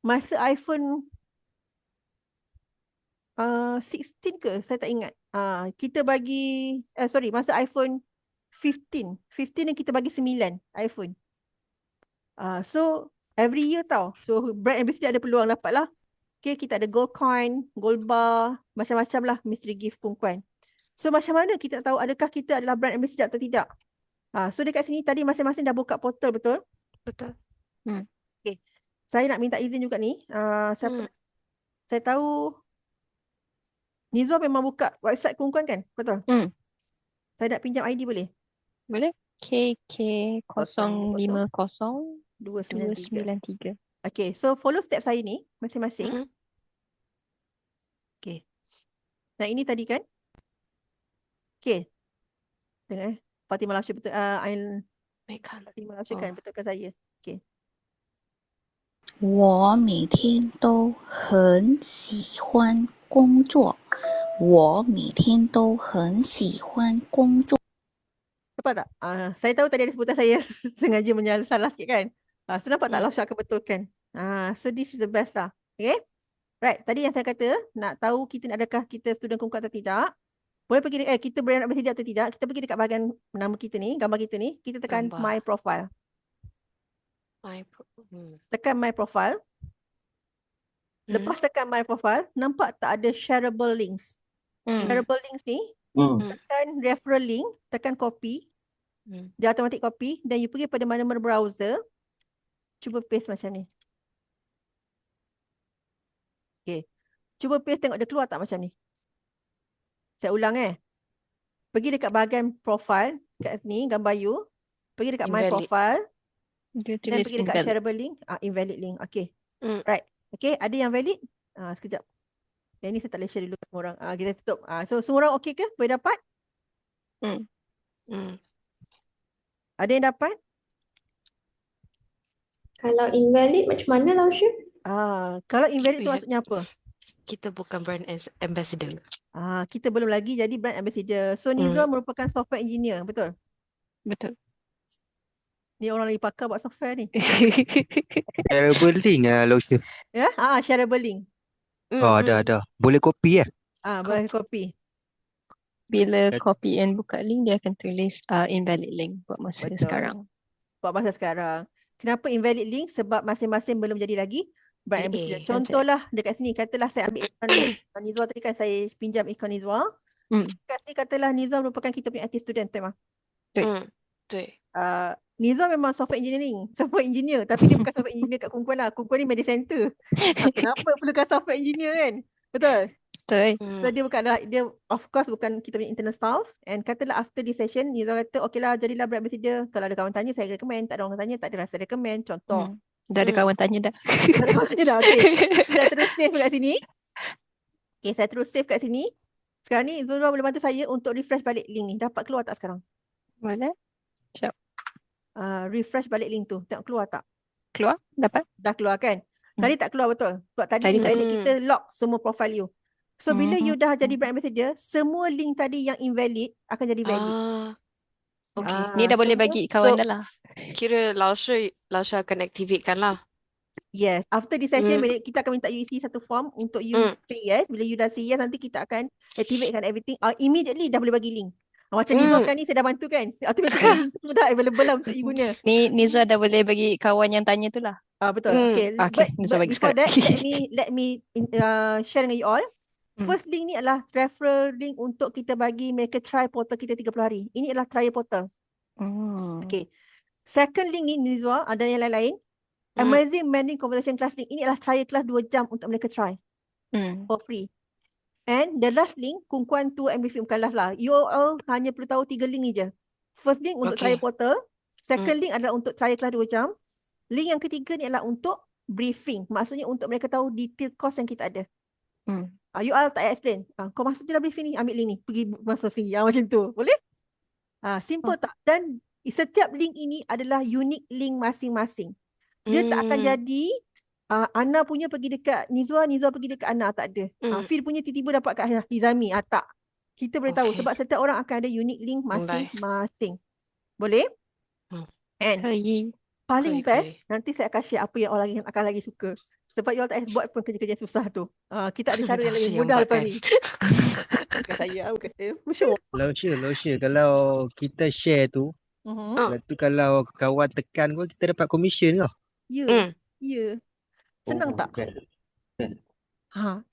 Masa iPhone 16 ke? Saya tak ingat. Kita bagi, masa iPhone 15. 15 yang kita bagi 9 iPhone. So, every year tau. So, brand ambassador ada peluang dapat lah. Okay, kita ada gold coin, gold bar, macam-macam lah mystery gift Kun. So, macam mana kita tahu adakah kita adalah brand ambassador atau tidak? So, dekat sini tadi masing-masing dah buka portal, betul? Betul. Okay. Saya nak minta izin juga ni. Saya tahu Nizwa memang buka website Kun kan? Betul? Saya nak pinjam ID boleh? Boleh. KK 050 293. Okay, so follow step saya ni masing-masing. Okay. Nah, ini tadi kan? Okay. Tengok Fatimah Lausyuk betul. Fatimah Lausyuk kan betulkan saya. Okay. 我每天都很喜欢工作。我每天都很喜欢工作。 Nampak tak? Saya tahu tadi ada sebutan saya sengaja salah sikit kan? So nampak tak Lausyuk akan betulkan. So this is the best lah. Okay? Right, tadi yang saya kata, nak tahu adakah kita student Kongkuan atau tidak, boleh pergi, kita boleh nak bersedia atau tidak, kita pergi dekat bahagian nama kita ni, gambar kita ni, kita tekan Gambar. My Profile. Hmm. Tekan My Profile. Lepas tekan My Profile, nampak tak ada shareable links? Shareable links ni, tekan referral link, tekan copy, dia automatic copy, dan you pergi pada mana-mana browser, cuba paste macam ni. Okay. Cuba paste tengok dia keluar tak macam ni. Saya ulang Pergi dekat bahagian profile, kat ni gambar you, pergi dekat My Invalid. Profile, Dia dan tulis pergi dekat invalid. shareable link, invalid link. Okay. Right. Okay, ada yang valid? Sekejap. Yang ni saya tak boleh share dulu semua orang. Kita tutup. So semua orang okay ke? Boleh dapat? Ada yang dapat? Kalau invalid macam mana lah Syul? Kalau invalid tu maksudnya apa? Kita bukan brand ambassador. Kita belum lagi jadi brand ambassador. So Nizwa merupakan software engineer, betul? Betul. Ni orang lagi pakar buat software ni. Shareable link Lausha. Ya? Shareable link. Ada. Boleh copy Boleh copy. Bila copy and buka link, dia akan tulis invalid link buat masa sekarang. Buat masa sekarang. Kenapa invalid link? Sebab masing-masing belum jadi lagi brand ambassador. Contohlah dekat sini, katalah saya ambil ikon Nizwa tadi kan, saya pinjam ikon Nizwa. Kat sini katalah Nizwa merupakan kita punya IT student, betul tak? Betul. Nizwa memang software engineer, tapi dia bukan software engineer kat Kongkuan lah. Kongkuan ni media center. Kenapa perlukan software engineer kan? Betul? Betul. So dia of course bukan kita punya internal staff. And katalah after this session, Nizwa kata okey lah, jadilah brand ambassador. Kalau ada kawan tanya, saya recommend. Tak ada orang tanya, tak ada rasa recommend. Contoh. Dah ada kawan tanya dah. Dah ada kawan tanya dah. Okay. Saya terus save kat sini. Okay, saya terus save kat sini. Sekarang ni Nizwa boleh bantu saya untuk refresh balik link ni. Dapat keluar tak sekarang? Boleh. Sekejap. Refresh balik link tu. Tengok keluar tak? Keluar? Dapat? Dah keluar kan? Tadi tak keluar betul? Sebab tadi invalid kita lock semua profile you. So bila you dah jadi brand ambassador, semua link tadi yang invalid akan jadi valid. Okay. Ni dah boleh bagi kawan dah lah. Kira Lausha akan activate lah. Yes. After this session, kita akan minta you isi satu form untuk you say yes. Bila you dah say yes, nanti kita akan activatekan everything. Immediately dah boleh bagi link. Macam Nizwa sekarang ni saya dah bantu kan. Automatically link tu dah available lah untuk you guna. Ni Nizwa dah boleh bagi kawan yang tanya tu lah. Betul. Okay. Nizwa bagi Before sekarang. that, let me share dengan you all. First link ni adalah referral link untuk kita bagi mereka try portal kita 30 hari. Ini adalah trial portal. Okay. Second link ni Nizwa, ada yang lain-lain. Amazing Mandarin Conversation Class link. Ini adalah trial class 2 jam untuk mereka try. For free. And the last link, Kongkuan 2 and briefing bukan last lah. You all hanya perlu tahu 3 link ni je. First link untuk trial portal. Second link adalah untuk trial class 2 jam. Link yang ketiga ni adalah untuk briefing. Maksudnya untuk mereka tahu detail course yang kita ada. You all tak payah explain. Kau masuk je lah briefing ni, ambil link ni. Pergi masuk sini. Macam tu. Boleh? Simple tak? Dan setiap link ini adalah unique link masing-masing. Dia tak akan jadi Ana punya pergi dekat Nizwa pergi dekat Ana. Tak ada. Fir punya tiba-tiba dapat kat Hizami. Tak. Kita boleh tahu sebab setiap orang akan ada unique link masing-masing. Boleh? And paling best, nanti saya akan share apa yang orang akan lagi suka. Sebab you all tak payah buat pun kerja-kerja susah tu. Kita ada cara yang lebih mudah lepas ni. Bukan saya. Lausha, kalau kita share tu, lepas tu kalau kawan tekan pun kita dapat commission kau. Ya. Senang tak?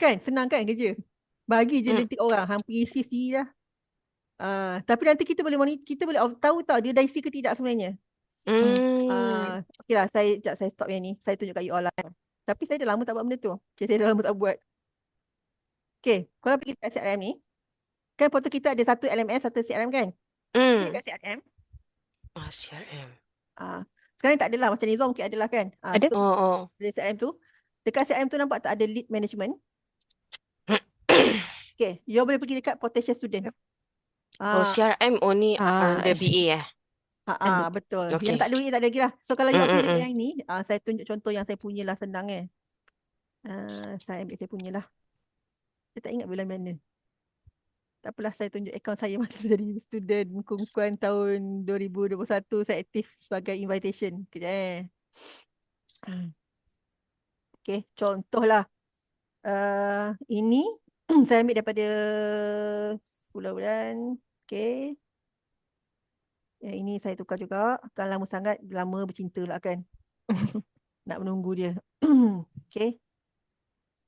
Kan? Senang kan kerja? Bagi je lintik orang. Hang pergi isi sendiri lah. Tapi nanti kita boleh tahu tau dia dah isi ke tidak sebenarnya. Okay lah, saya stop yang ni. Saya tunjuk kat you all lah. Tapi saya dah lama tak buat benda tu. Saya dah lama tak buat. Okay, kalau pergi kat CRM ni, kan portal kita ada satu LMS, satu CRM kan? Kat CRM. CRM. Sekarang ni tak adalah. Macam Nizwa mungkin adalah kan? Ada? Dari CRM tu. Dekat CRM tu nampak tak ada lead management? Okay, you boleh pergi dekat potential student. CRM only under BA betul. Okay. Yang tak ada tak ada lagi lah. So kalau you pergi dekat yang ni, saya tunjuk contoh yang saya punya lah, senang saya ambil saya punya lah. Saya tak ingat bulan mana. Tak apalah, saya tunjuk akaun saya masa jadi student Kongkuan tahun 2021. Saya aktif sebagai invitation. Kejap Okay, contoh lah. Ini saya ambil daripada 10 bulan. Okay. Yang ini saya tukar juga. Kan lama sangat, lama bercinta lah kan. Nak menunggu dia. Okay.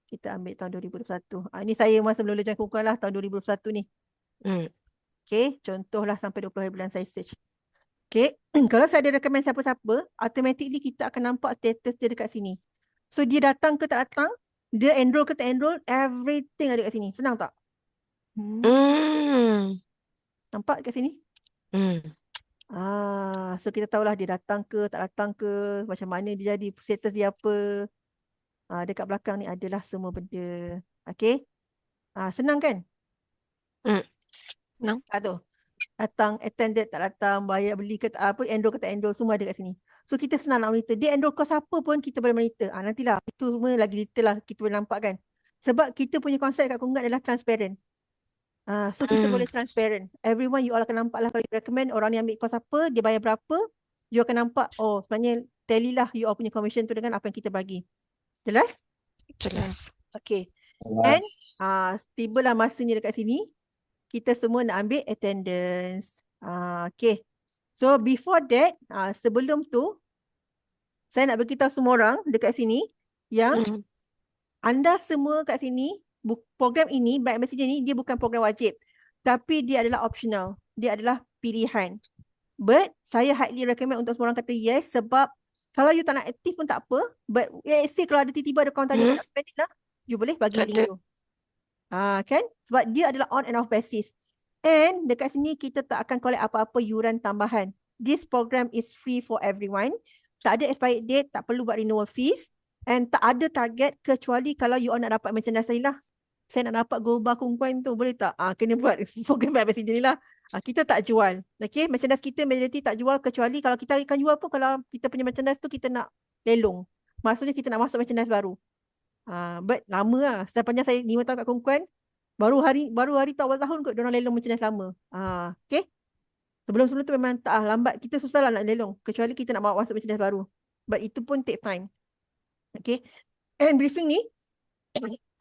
Kita ambil tahun 2021. Ini saya masa mula-mula join Kongkuan lah tahun 2021 ni. Okay. Contohlah sampai 20 hari bulan saya search. Okay. Kalau saya ada recommend siapa-siapa, automatically kita akan nampak status dia dekat sini. So dia datang ke tak datang, dia enroll ke tak enroll, everything ada kat sini. Senang tak? Nampak kat sini? So kita tahulah dia datang ke tak datang ke, macam mana dia jadi, status dia apa. Dekat belakang ni adalah semua benda. Okay. Senang kan? Senang. Tu. Datang, attended, tak datang, bayar, beli ke tak, apa, enroll ke tak enroll, semua ada kat sini. So kita senang nak monitor. Dia enroll course apa pun kita boleh monitor. Nantilah, itu semua lagi detail lah kita boleh nampak kan. Sebab kita punya konsep kat Kongkuan adalah transparent. So kita boleh transparent. Everyone you all akan nampak lah kalau you recommend orang ni ambil course apa, dia bayar berapa, you akan nampak, oh sebenarnya tally lah you all punya commission tu dengan apa yang kita bagi. Jelas? Jelas. Okay. And tibalah masanya dekat sini. Kita semua nak ambil attendance. Okay. So before that, sebelum tu, saya nak beritahu semua orang dekat sini yang anda semua kat sini, program ini, Bright Ambassador ni, dia bukan program wajib. Tapi dia adalah optional. Dia adalah pilihan. But saya highly recommend untuk semua orang kata yes, sebab kalau you tak nak aktif pun tak apa. But let's say kalau ada tiba-tiba ada kawan tanya, nak spend lah, you boleh bagi link tu. Kan? Sebab dia adalah on and off basis. And dekat sini kita tak akan collect apa-apa yuran tambahan. This program is free for everyone. Tak ada expired date, tak perlu buat renewal fees. And tak ada target kecuali kalau you all nak dapat merchandise lain lah. Saya nak dapat gold bar Kongkuan tu, boleh tak? Kena buat program Bright Ambassador ni lah. Kita tak jual. Okay, merchandise kita majority tak jual kecuali kalau kita akan jual pun kalau kita punya merchandise tu kita nak lelong. Maksudnya kita nak masuk merchandise baru. But lama lah. Sepanjang saya 5 tahun kat Kongkuan, baru hari tu awal tahun kot diorang lelong merchandise lama. Okay. Sebelum-sebelum tu memang tak lambat. Kita susah lah nak lelong. Kecuali kita nak bawa masuk merchandise baru. But itu pun take time. Okay. And briefing ni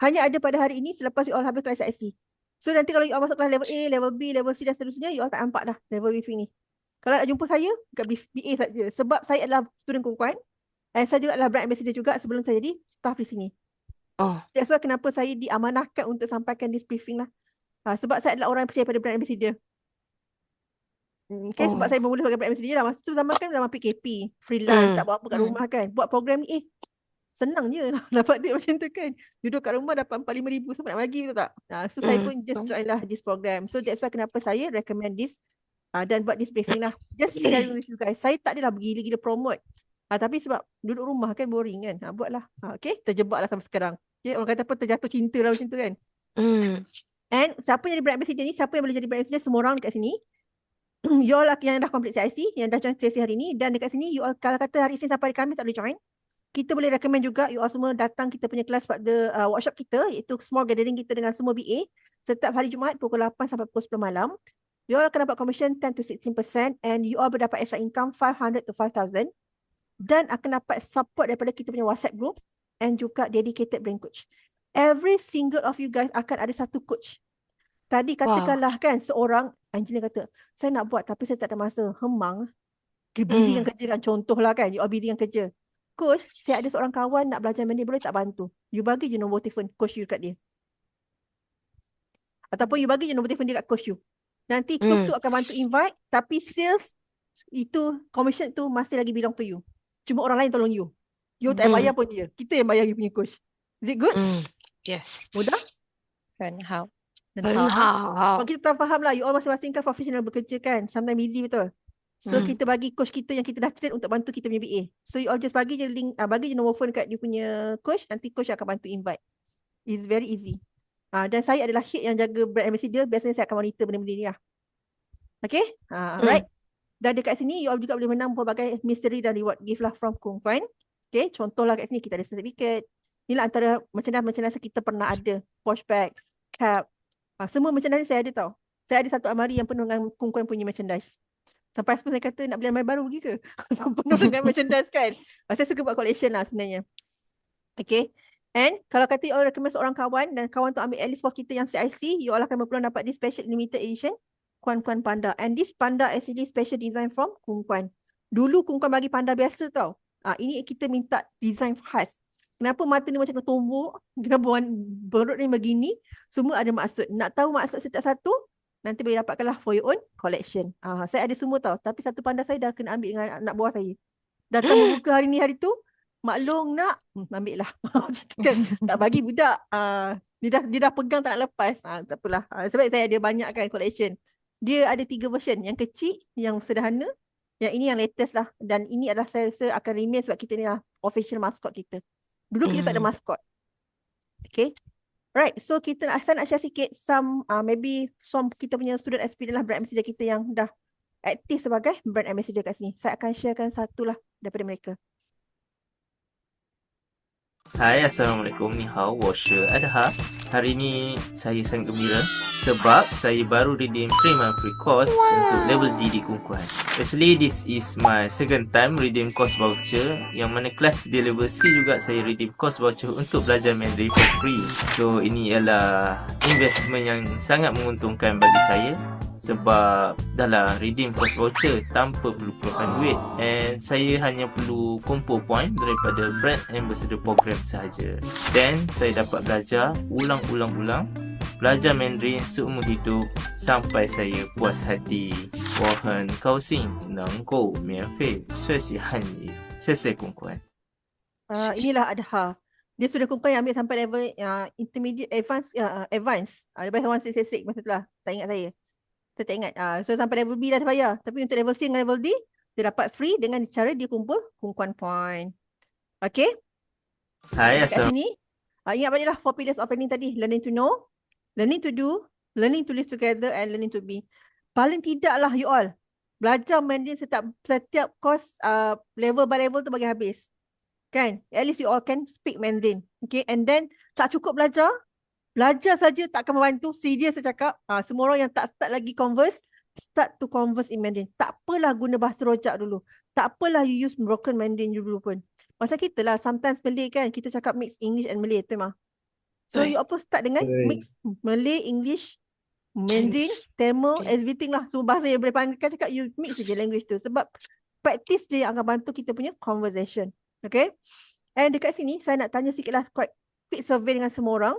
hanya ada pada hari ini selepas you all habis kelas IC. So nanti kalau you all masuk kelas level A, level B, level C dan seterusnya, you all tak nampak dah level briefing ni. Kalau nak jumpa saya, dekat BA saja. Sebab saya adalah student Kongkuan. Dan saya juga adalah Bright Ambassador juga sebelum saya jadi staff di sini. That's why kenapa saya diamanahkan untuk sampaikan this briefing lah. Sebab saya adalah orang yang percaya pada Bright Ambassador. Okay, sebab saya bermula sebagai Bright Ambassador lah. Masa tu zaman kan zaman PKP. Freelance, tak buat apa kat rumah kan. Buat program ni, senang je lah dapat duit macam tu kan. Duduk kat rumah dapat 45,000 siapa nak bagi, betul tak? So saya pun just join lah this program. So that's why kenapa saya recommend this dan buat this briefing lah. Just share with you guys. Saya tak adalah gila-gila promote. Tapi sebab duduk rumah kan boring kan. Buatlah. Okay, terjebak lah sampai sekarang. Okay, orang kata apa, terjatuh cinta lah macam tu kan. And siapa yang jadi Bright Ambassador ni, siapa yang boleh jadi Bright Ambassador, semua orang dekat sini. You all yang dah complete CIC, yang dah join CIC hari ni. Dan dekat sini, you all kalau kata hari Isnin sampai hari Khamis tak boleh join, kita boleh recommend juga you all semua datang kita punya kelas pada workshop kita, iaitu small gathering kita dengan semua BA setiap hari Jumaat pukul 8 sampai pukul 10 malam. You all akan dapat commission 10 to 16% and you all berdapat extra income 500 to 5,000 dan akan dapat support daripada kita punya WhatsApp group and juga dedicated brain coach. Every single of you guys akan ada satu coach. Tadi katakanlah kan seorang, Angelina kata, saya nak buat tapi saya tak ada masa, hemang. Busy dengan kerja kan, contohlah kan, you all busy dengan kerja. Coach, saya ada seorang kawan nak belajar benda, boleh tak bantu? You bagi je nombor telefon coach you kat dia. Ataupun you bagi je nombor telefon dia kat coach you. Nanti coach tu akan bantu invite, tapi sales itu, commission tu masih lagi belong to you. Cuma orang lain tolong you. You tak bayar pun dia. Kita yang bayar you punya coach. Is it good? Yes. Mudah? How? Kalau kita tak faham lah, you all masing-masing kan professional bekerja kan. Sometimes busy betul. So kita bagi coach kita yang kita dah train untuk bantu kita punya BA. So you all just bagi je link, bagi je nombor phone kat you punya coach, nanti coach akan bantu invite. It's very easy. Dan saya adalah head yang jaga Bright Ambassador, biasanya saya akan monitor benda-benda ni lah. Okay? Right. Dan dekat sini you all juga boleh menang pelbagai mystery dan reward gift lah from Kongkuan. Okay, contohlah kat sini kita ada certificate. Inilah antara merchandise kita pernah ada. Posh bag, cap. Semua merchandise saya ada tau. Saya ada satu almari yang penuh dengan Kongkuan punya merchandise. Sampai saya kata nak beli almari baru pergi ke? Penuh dengan merchandise kan. Saya suka buat collection lah sebenarnya. Okay. And kalau kata you all recommend seorang kawan dan kawan tu ambil at least for kita yang CIC, you all akan berpeluang dapat this special limited edition Kuan-Kuan Panda. And this panda actually special design from Kung Kuan. Dulu Kung Kuan bagi panda biasa tau. Ini kita minta design khas. Kenapa mata ni macam ketumbuk, kenapa perut ni begini, semua ada maksud. Nak tahu maksud setiap satu, nanti boleh dapatkanlah for your own collection. Saya ada semua tau, tapi satu panda saya dah kena ambil dengan anak buah saya. Datang membuka hari ni hari tu, maklum nak, ambil lah. Macam tu kan, tak bagi budak. Dia dah pegang tak nak lepas. Tak apalah. Sebab saya ada banyak kan collection. Dia ada 3 version. Yang kecil, yang sederhana, yang ini yang latest lah. Dan ini adalah saya rasa akan remain sebab kita ni lah official mascot kita. Dulu kita tak ada mascot. Okay. Right. So saya nak share sikit some maybe some kita punya student experience lah brand ambassador kita yang dah aktif sebagai brand ambassador kat sini. Saya akan sharekan satu lah daripada mereka. Hai, Assalamualaikum, ni hao, 我是 Adha. Hari ni saya sangat gembira sebab saya baru redeem 3 month free course untuk level D di Kung Kuan. Actually, this is my second time redeem course voucher, yang mana kelas di level C juga saya redeem course voucher untuk belajar Mandarin for free. So, ini ialah investment yang sangat menguntungkan bagi saya sebab dah redeem course voucher tanpa perlu keluarkan duit, and saya hanya perlu kumpul point daripada brand ambassador program sahaja. Dan saya dapat belajar ulang-ulang belajar Mandarin seumur hidup sampai saya puas hati. 我很高兴能够免费学习汉语，谢谢公关。 Inilah Adha. Dia sudah Kung Kuan yang ambil sampai level intermediate advance. Lepas 166 masa tu lah. Tak ingat saya. Saya tak ingat. So sampai level B dah bayar. Tapi untuk level C dengan level D, dia dapat free dengan cara dia kumpul Kung Kuan point. Okay? Hai, kat sini, ingat baliklah 4 pillars of learning tadi. Learning to know, learning to do, learning to live together, and learning to be. Paling tidaklah you all belajar Mandarin setiap course level by level tu bagi habis. Kan? At least you all can speak Mandarin. Okay? And then tak cukup belajar saja tak akan membantu. Serius saya cakap. Semua orang yang tak start lagi converse, start to converse in Mandarin. Tak apalah guna bahasa rojak dulu. Tak apalah you use broken Mandarin dulu pun. Macam kita lah, sometimes Malay kan, kita cakap mix English and Malay, tu memang. So you apa start dengan mix Malay, English, Mandarin, Tamil, everything lah. Semua bahasa yang boleh panggilkan cakap, you mix je language tu. Sebab practice dia yang akan bantu kita punya conversation. Okay? And dekat sini, saya nak tanya sikit lah, quick survey dengan semua orang.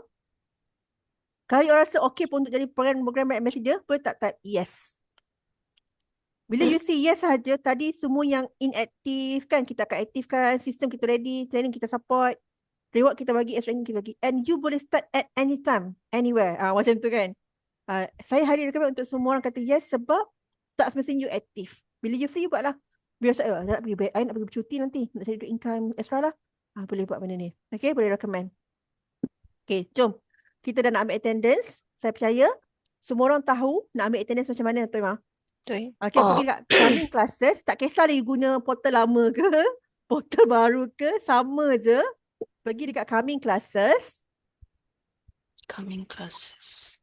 Kalau you rasa okay pun untuk jadi program ambassador, boleh tak type yes? Bila you say yes sahaja, tadi semua yang inactive kan, kita akan aktifkan, sistem kita ready, training kita support, reward kita bagi, training kita bagi. And you boleh start at any time, anywhere. Macam tu kan. Saya highly recommend untuk semua orang kata yes sebab tak semestinya you aktif. Bila you free, buatlah. Biar saya nak pergi bercuti nanti, nak cari duit income extra lah. Boleh buat benda ni. Okay, boleh recommend. Okay, jom. Kita dah nak ambil attendance. Saya percaya semua orang tahu nak ambil attendance macam mana, Tuan Ma. Betul. Okay, pergi kat coming classes. Tak kisah lagi guna portal lama ke, portal baru ke, sama je. Pergi dekat coming classes. Coming classes.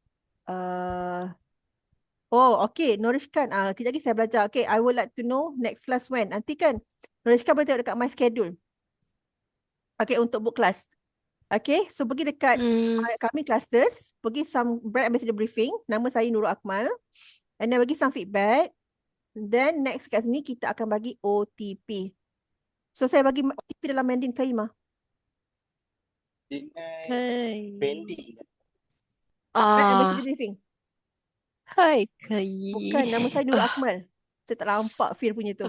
Okay. Norishkan. Kejap lagi saya belajar. Okay, I would like to know next class when. Nanti kan, Norishkan boleh tengok dekat my schedule. Okay, untuk book class. Okay, so pergi dekat kami classes, pergi some brand ambassador briefing, nama saya Nurul Akmal, and then bagi some feedback. Then next kat sini kita akan bagi OTP. So saya bagi OTP dalam Mandarin ke Ima? Pending. Brand ambassador briefing. Hai Kai. Bukan, nama saya Nurul Akmal. Saya tak nampak Fir punya tu.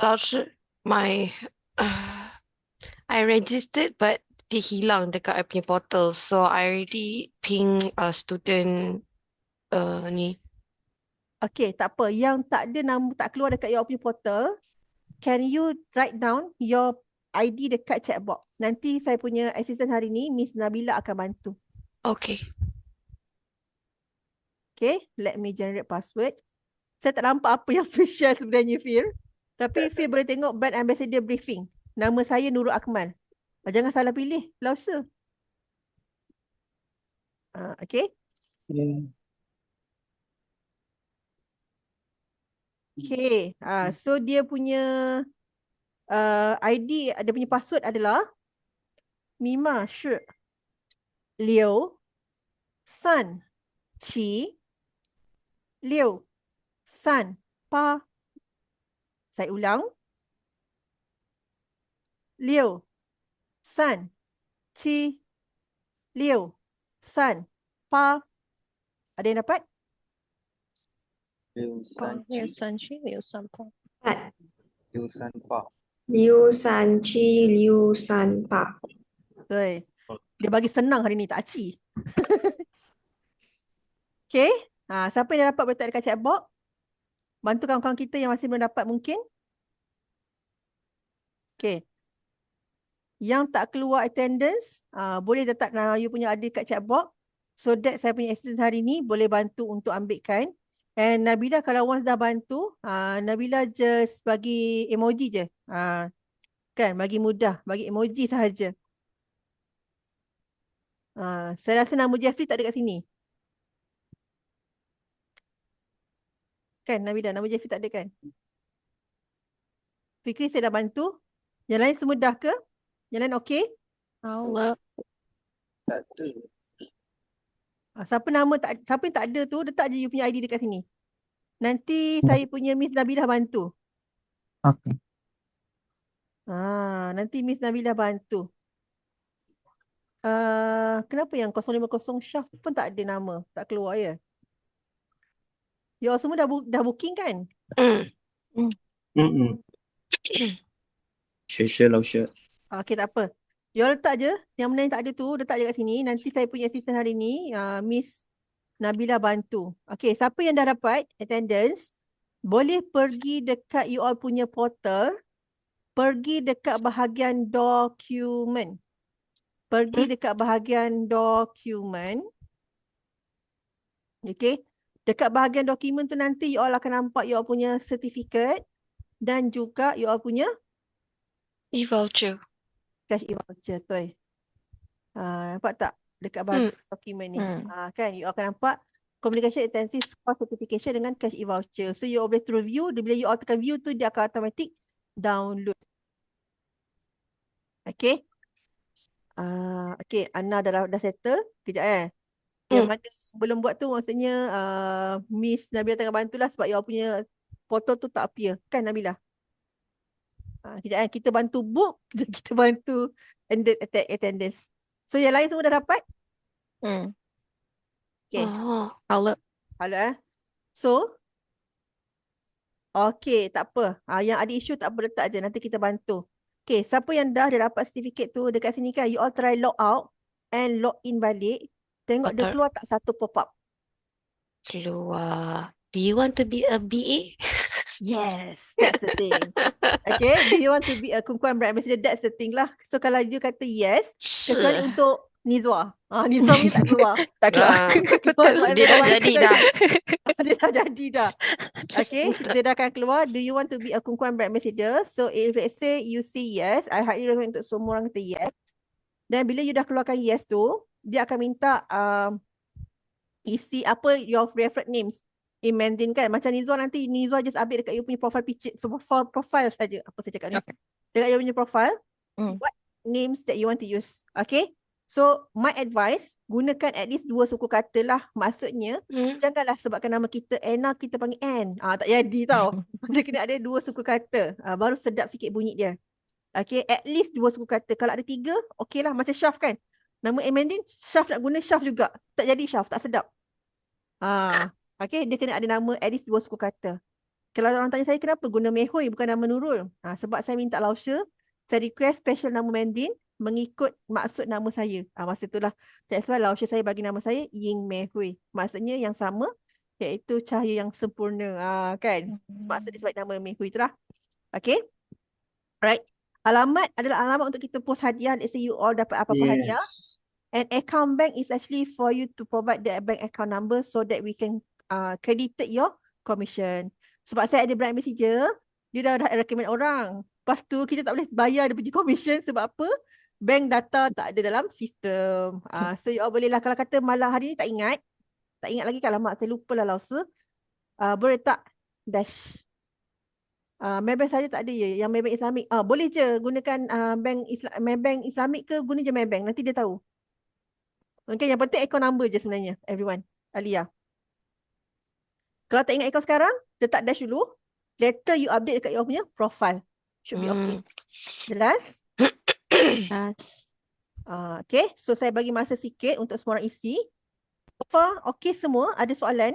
I registered but dia hilang dekat I punya portal. So I already ping student ni. Okay, tak apa. Yang tak ada nama, tak keluar dekat your punya portal, can you write down your ID dekat chat box? Nanti saya punya assistant hari ni, Miss Nabila akan bantu. Okay. Okay, let me generate password. Saya tak nampak apa yang Fir share sebenarnya, Fir. Tapi Fir boleh tengok brand ambassador briefing. Nama saya Nurul Akmal. Jangan salah pilih, Lausa. Okay. Okay. So dia punya ID, dia punya password adalah Mima Shi. Liu san qi Liu san pa. Saya ulang. Liu san qi Liu san pa. Ada yang dapat? Liu San Liu Chi, San Chi, Liu San Pa. Liu San Pa. Liu San Chi, Liu San Pa. Betul. Dia bagi senang hari ni, tak aci. Okay. Siapa yang dapat bertak dekat chat box? Bantu kawan-kawan kita yang masih belum dapat mungkin. Okay. Yang tak keluar attendance, boleh letak nama you punya adik kat chat box. So that saya punya assistant hari ni boleh bantu untuk ambilkan. And Nabila kalau once dah bantu, Nabila just bagi emoji je. Kan, bagi mudah. Bagi emoji sahaja. Saya rasa nama Jeffrey tak ada kat sini. Kan Nabila, nama Jeffrey tak ada kan? Fikri saya dah bantu. Yang lain semua dah ke? Yang lain okey? Allah. Tak ada. Siapa yang tak ada tu, letak je you punya ID dekat sini. Nanti saya punya Miss Nabilah bantu. Okay. Nanti Miss Nabilah bantu. Kenapa yang 050 Syaf pun tak ada nama? Tak keluar ya? You all semua dah booking kan? Sure lah, sure. Okay, tak apa. You all letak je. Yang mana yang tak ada tu, letak je kat sini. Nanti saya punya assistant hari ni, Miss Nabila bantu. Okay, siapa yang dah dapat attendance, boleh pergi dekat you all punya portal. Pergi dekat bahagian dokumen. Pergi dekat bahagian dokumen. Okay. Dekat bahagian dokumen tu nanti you all akan nampak you all punya certificate. Dan juga you all punya E-voucher. cash e-voucher tu. Nampak tak? Dekat bahagian dokumen ni. Kan? You akan nampak Communication Intensive Score Certification dengan cash e-voucher. So you all boleh to review. Bila you all tekan view tu, dia akan automatic download. Okay. Okay, Anna dah settle. Kejap Yang mana belum buat tu maksudnya Miss Nabila tengah bantulah sebab you all punya portal tu tak appear. Kan Nabila? Kejap kita bantu book, kita bantu attendance. So yang lain semua dah dapat? Okay. Allah. So, okay, tak apa. Yang ada isu tak apa, letak je. Nanti kita bantu. Okay, siapa yang dah dapat sertifikat tu dekat sini kan, you all try log out and log in balik. Tengok dia keluar tak satu pop-up. Keluar. Do you want to be a BA? Yes, that's the thing. Okay, do you want to be a Kungkuan brand ambassador? That's the thing lah. So kalau you kata yes, kecuali untuk Nizwa. Nizwa ni tak keluar. Tak keluar. Dia dah jadi dah. Dia dah jadi dah. Okay, dia dah akan keluar. Do you want to be a Kungkuan brand ambassador? So if let's say you say yes, I highly recommend untuk semua orang kata yes. Dan bila you dah keluarkan yes tu, dia akan minta isi apa your favorite names in Mandarin kan. Macam Nizwa nanti, Nizwa just update dekat you punya profile picture, profile saja. Apa saya cakap ni? Okay. Dekat you punya profile, what names that you want to use. Okay. So, my advice, gunakan at least 2 suku kata lah. Maksudnya, janganlah sebabkan nama kita Anna, kita panggil Ann. Tak jadi tau. Dia kena ada 2 suku kata. Baru sedap sikit bunyi dia. Okay, at least 2 suku kata. Kalau ada 3, okay lah. Macam Syaf kan. Nama Amandine, Syaf nak guna Syaf juga. Tak jadi Syaf, tak sedap. Okay, dia kena ada nama at least 2 suku kata. Kalau orang tanya saya kenapa guna Mehui bukan nama Nurul. Sebab saya minta Lausha, saya request special nama Mandarin mengikut maksud nama saya. Masa itulah. That's why Lausha saya bagi nama saya Ying Mehui. Maksudnya yang sama, iaitu cahaya yang sempurna. Kan? Maksud dia sebab nama Mehui itulah. Okay. Alright. Alamat adalah alamat untuk kita post hadiah. Let's say you all dapat apa-apa hadiah. And account bank is actually for you to provide the bank account number so that we can credited your commission. Sebab saya ada brand ambassador, dia dah recommend orang. Lepas tu kita tak boleh bayar dia punya commission sebab apa? Bank data tak ada dalam sistem. So you all boleh lah, kalau kata malam hari ni tak ingat lagi kalau mak saya lupa lah Lausa, boleh tak dash. Maybank saja tak ada ya, yang Maybank Islamik. Boleh je gunakan bank Islamik ke guna je Maybank, nanti dia tahu. Okay, yang penting account number je sebenarnya, everyone. Alia. Kalau tak ingat account sekarang, letak dash dulu. Later you update dekat your punya profile. Should be okay. Jelas? Yes. Okay, so saya bagi masa sikit untuk semua orang isi. So far, okay semua? Ada soalan?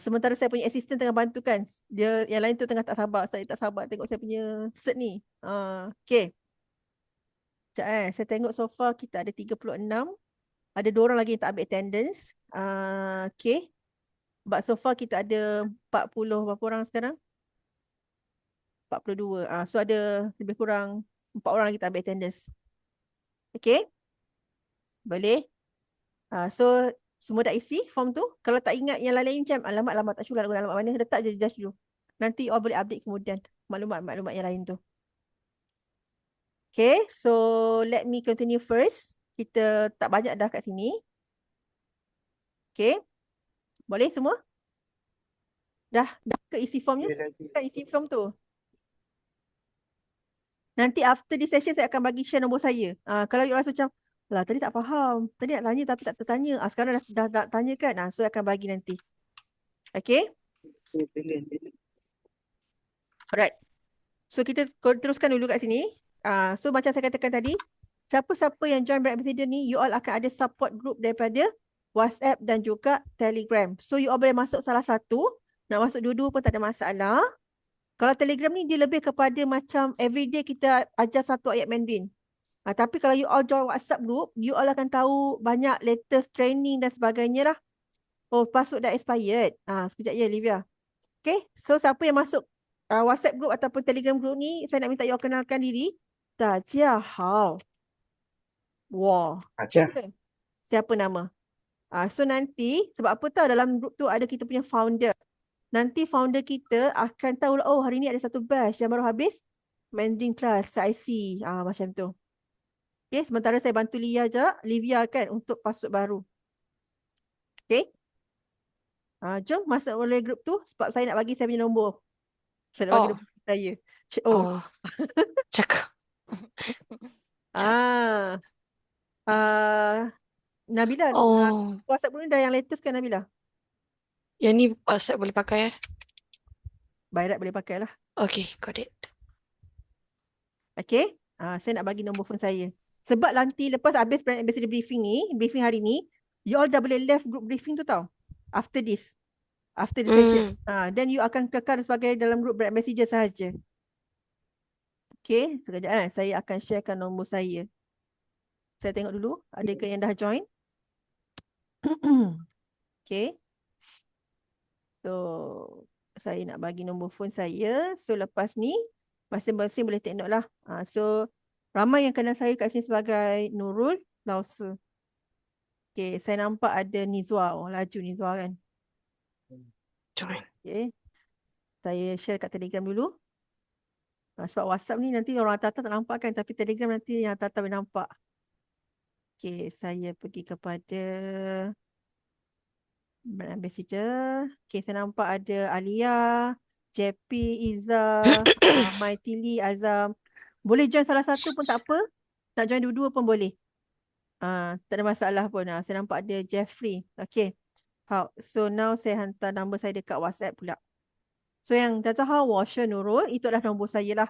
Sementara saya punya assistant tengah bantu kan. Dia, yang lain tu tengah tak sabar. Saya tak sabar tengok saya punya cert ni. Okay. Sekejap saya tengok so far kita ada 36. Ada 2 orang lagi yang tak ambil attendance. Okay. But so far kita ada 40 berapa orang sekarang? 42. So ada lebih kurang 4 orang lagi tak ambil attendance. Okay. Boleh. So semua dah isi form tu. Kalau tak ingat yang lain-lain macam alamat tak syurah guna alamat mana, letak je dash dulu. Nanti all boleh update kemudian maklumat-maklumat yang lain tu. Okay, so let me continue first. Kita tak banyak dah kat sini. Okay. Boleh semua? Dah ke isi formnya? Kan isi form tu. Nanti after this session saya akan bagi share nombor saya. Kalau you rasa macam, lah tadi tak faham. Tadi nak tanya tapi tak tertanya. Sekarang dah nak tanya kan? So akan bagi nanti. Okay? Alright. So kita teruskan dulu kat sini. So macam saya katakan tadi, siapa-siapa yang join Brand Ambassador ni, you all akan ada support group daripada WhatsApp dan juga Telegram. So you all boleh masuk salah satu. Nak masuk dua-dua pun tak ada masalah. Kalau Telegram ni dia lebih kepada macam everyday kita ajar satu ayat Mandarin. Tapi kalau you all join WhatsApp group, you all akan tahu banyak latest training dan sebagainya lah. Oh, password dah expired. Sekejap ya, Livia. Okay, so siapa yang masuk WhatsApp group ataupun Telegram group ni, saya nak minta you all kenalkan diri. Tajia Hao. Wah. Siapa nama? So nanti, sebab apa tahu dalam group tu ada kita punya founder. Nanti founder kita akan tahu, oh hari ni ada satu batch yang baru habis Mandarin class, IC. Macam tu. Okay, sementara saya bantu Livia kan untuk password baru. Okay. Jom masuk oleh grup tu sebab saya nak bagi saya punya nombor. Saya nak bagi nombor saya. Cakap. Nabila, WhatsApp ni dah yang latest kan Nabila? Yang ni WhatsApp boleh pakai Bayrat boleh pakai lah. Okay, got it. Okay, saya nak bagi nombor phone saya. Sebab nanti lepas habis Brand Ambassador briefing hari ni, you all dah boleh left group briefing tu tau. After the session. Then you akan kekal sebagai dalam group Brand Ambassador sahaja. Okay, sekejap saya akan sharekan nombor saya. Saya tengok dulu, adakah yang dah join? Okay. So, saya nak bagi nombor phone saya. So, lepas ni, masing-masing boleh take note lah. So, ramai yang kenal saya kat sini sebagai Nurul Lause. Okay, saya nampak ada Nizwa. Oh, laju Nizwa kan? Join. Okay. Saya share kat Telegram dulu. Sebab WhatsApp ni nanti orang atas tak nampak kan. Tapi Telegram nanti yang atas boleh nampak. Okay, saya pergi kepada Brand Ambassador. Okay, saya nampak ada Alia, JP, Iza, Maitili, Azam. Boleh join salah satu pun tak apa. Nak join dua-dua pun boleh. Tak ada masalah pun. Saya nampak ada Jeffrey. Okay. So now saya hantar nombor saya dekat WhatsApp pula. So yang Dazahar Washer Nurul, itu adalah nombor saya lah.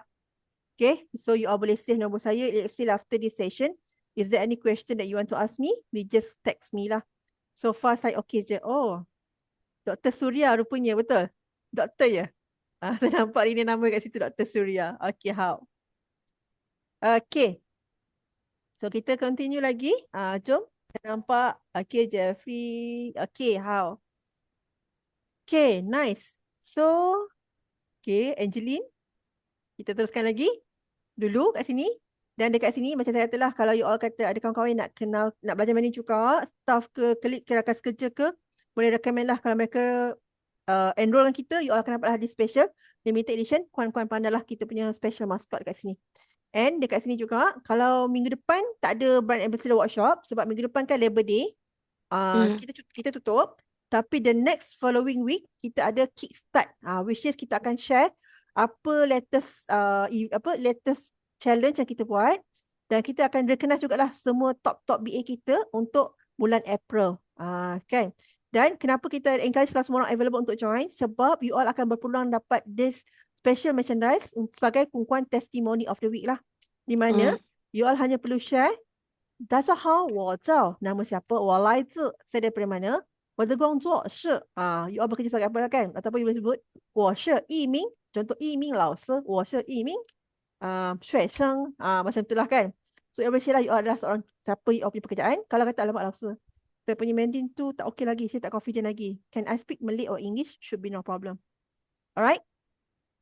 Okay. So you all boleh save nombor saya. Still after this session, is there any question that you want to ask me? You just text me lah. So far saya okay je. Oh, Dr. Surya rupanya, betul? Doktor ya? Saya nampak ini nama kat situ, Dr. Surya. Okay, how? Okay. So kita continue lagi. Jom. Saya nampak. Okay, Jeffrey. Okay, how? Okay, nice. So, okay, Angeline. Kita teruskan lagi. Dulu kat sini. Dan dekat sini macam saya katalah, kalau you all kata ada kawan-kawan yang nak kenal, nak belajar Mandarin juga, staff ke, klik ke rakan kerja ke, boleh recommend lah kalau mereka enroll dengan kita, you all akan dapat hadis special, limited edition, kuan-kuan pandailah kita punya special mascot dekat sini. And dekat sini juga, kalau minggu depan tak ada Brand Ambassador Workshop, sebab minggu depan kan Labor Day, kita tutup, tapi the next following week, kita ada kickstart, which is kita akan share apa latest challenge yang kita buat Dan kita akan recognize jugalah semua top-top BA kita untuk bulan April. Kan? Dan kenapa kita encourage kalau semua orang available untuk join? Sebab you all akan berpeluang dapat this special merchandise sebagai kungkuan testimony of the week lah. Di mana you all hanya perlu share 大家好，我叫 nama siapa? 我来自 saya daripada mana? 我的工作是 you all bekerja sebagai apa kan? Ataupun you boleh sebut 我是一名 contoh 一名老师我是一名学生 macam itulah kan. So you all boleh share lah you all adalah seorang siapa you all punya pekerjaan. Kalau kata alamak lausa, saya punya Mandarin tu tak okey lagi, saya tak confident lagi. Can I speak Malay or English? Should be no problem. Alright?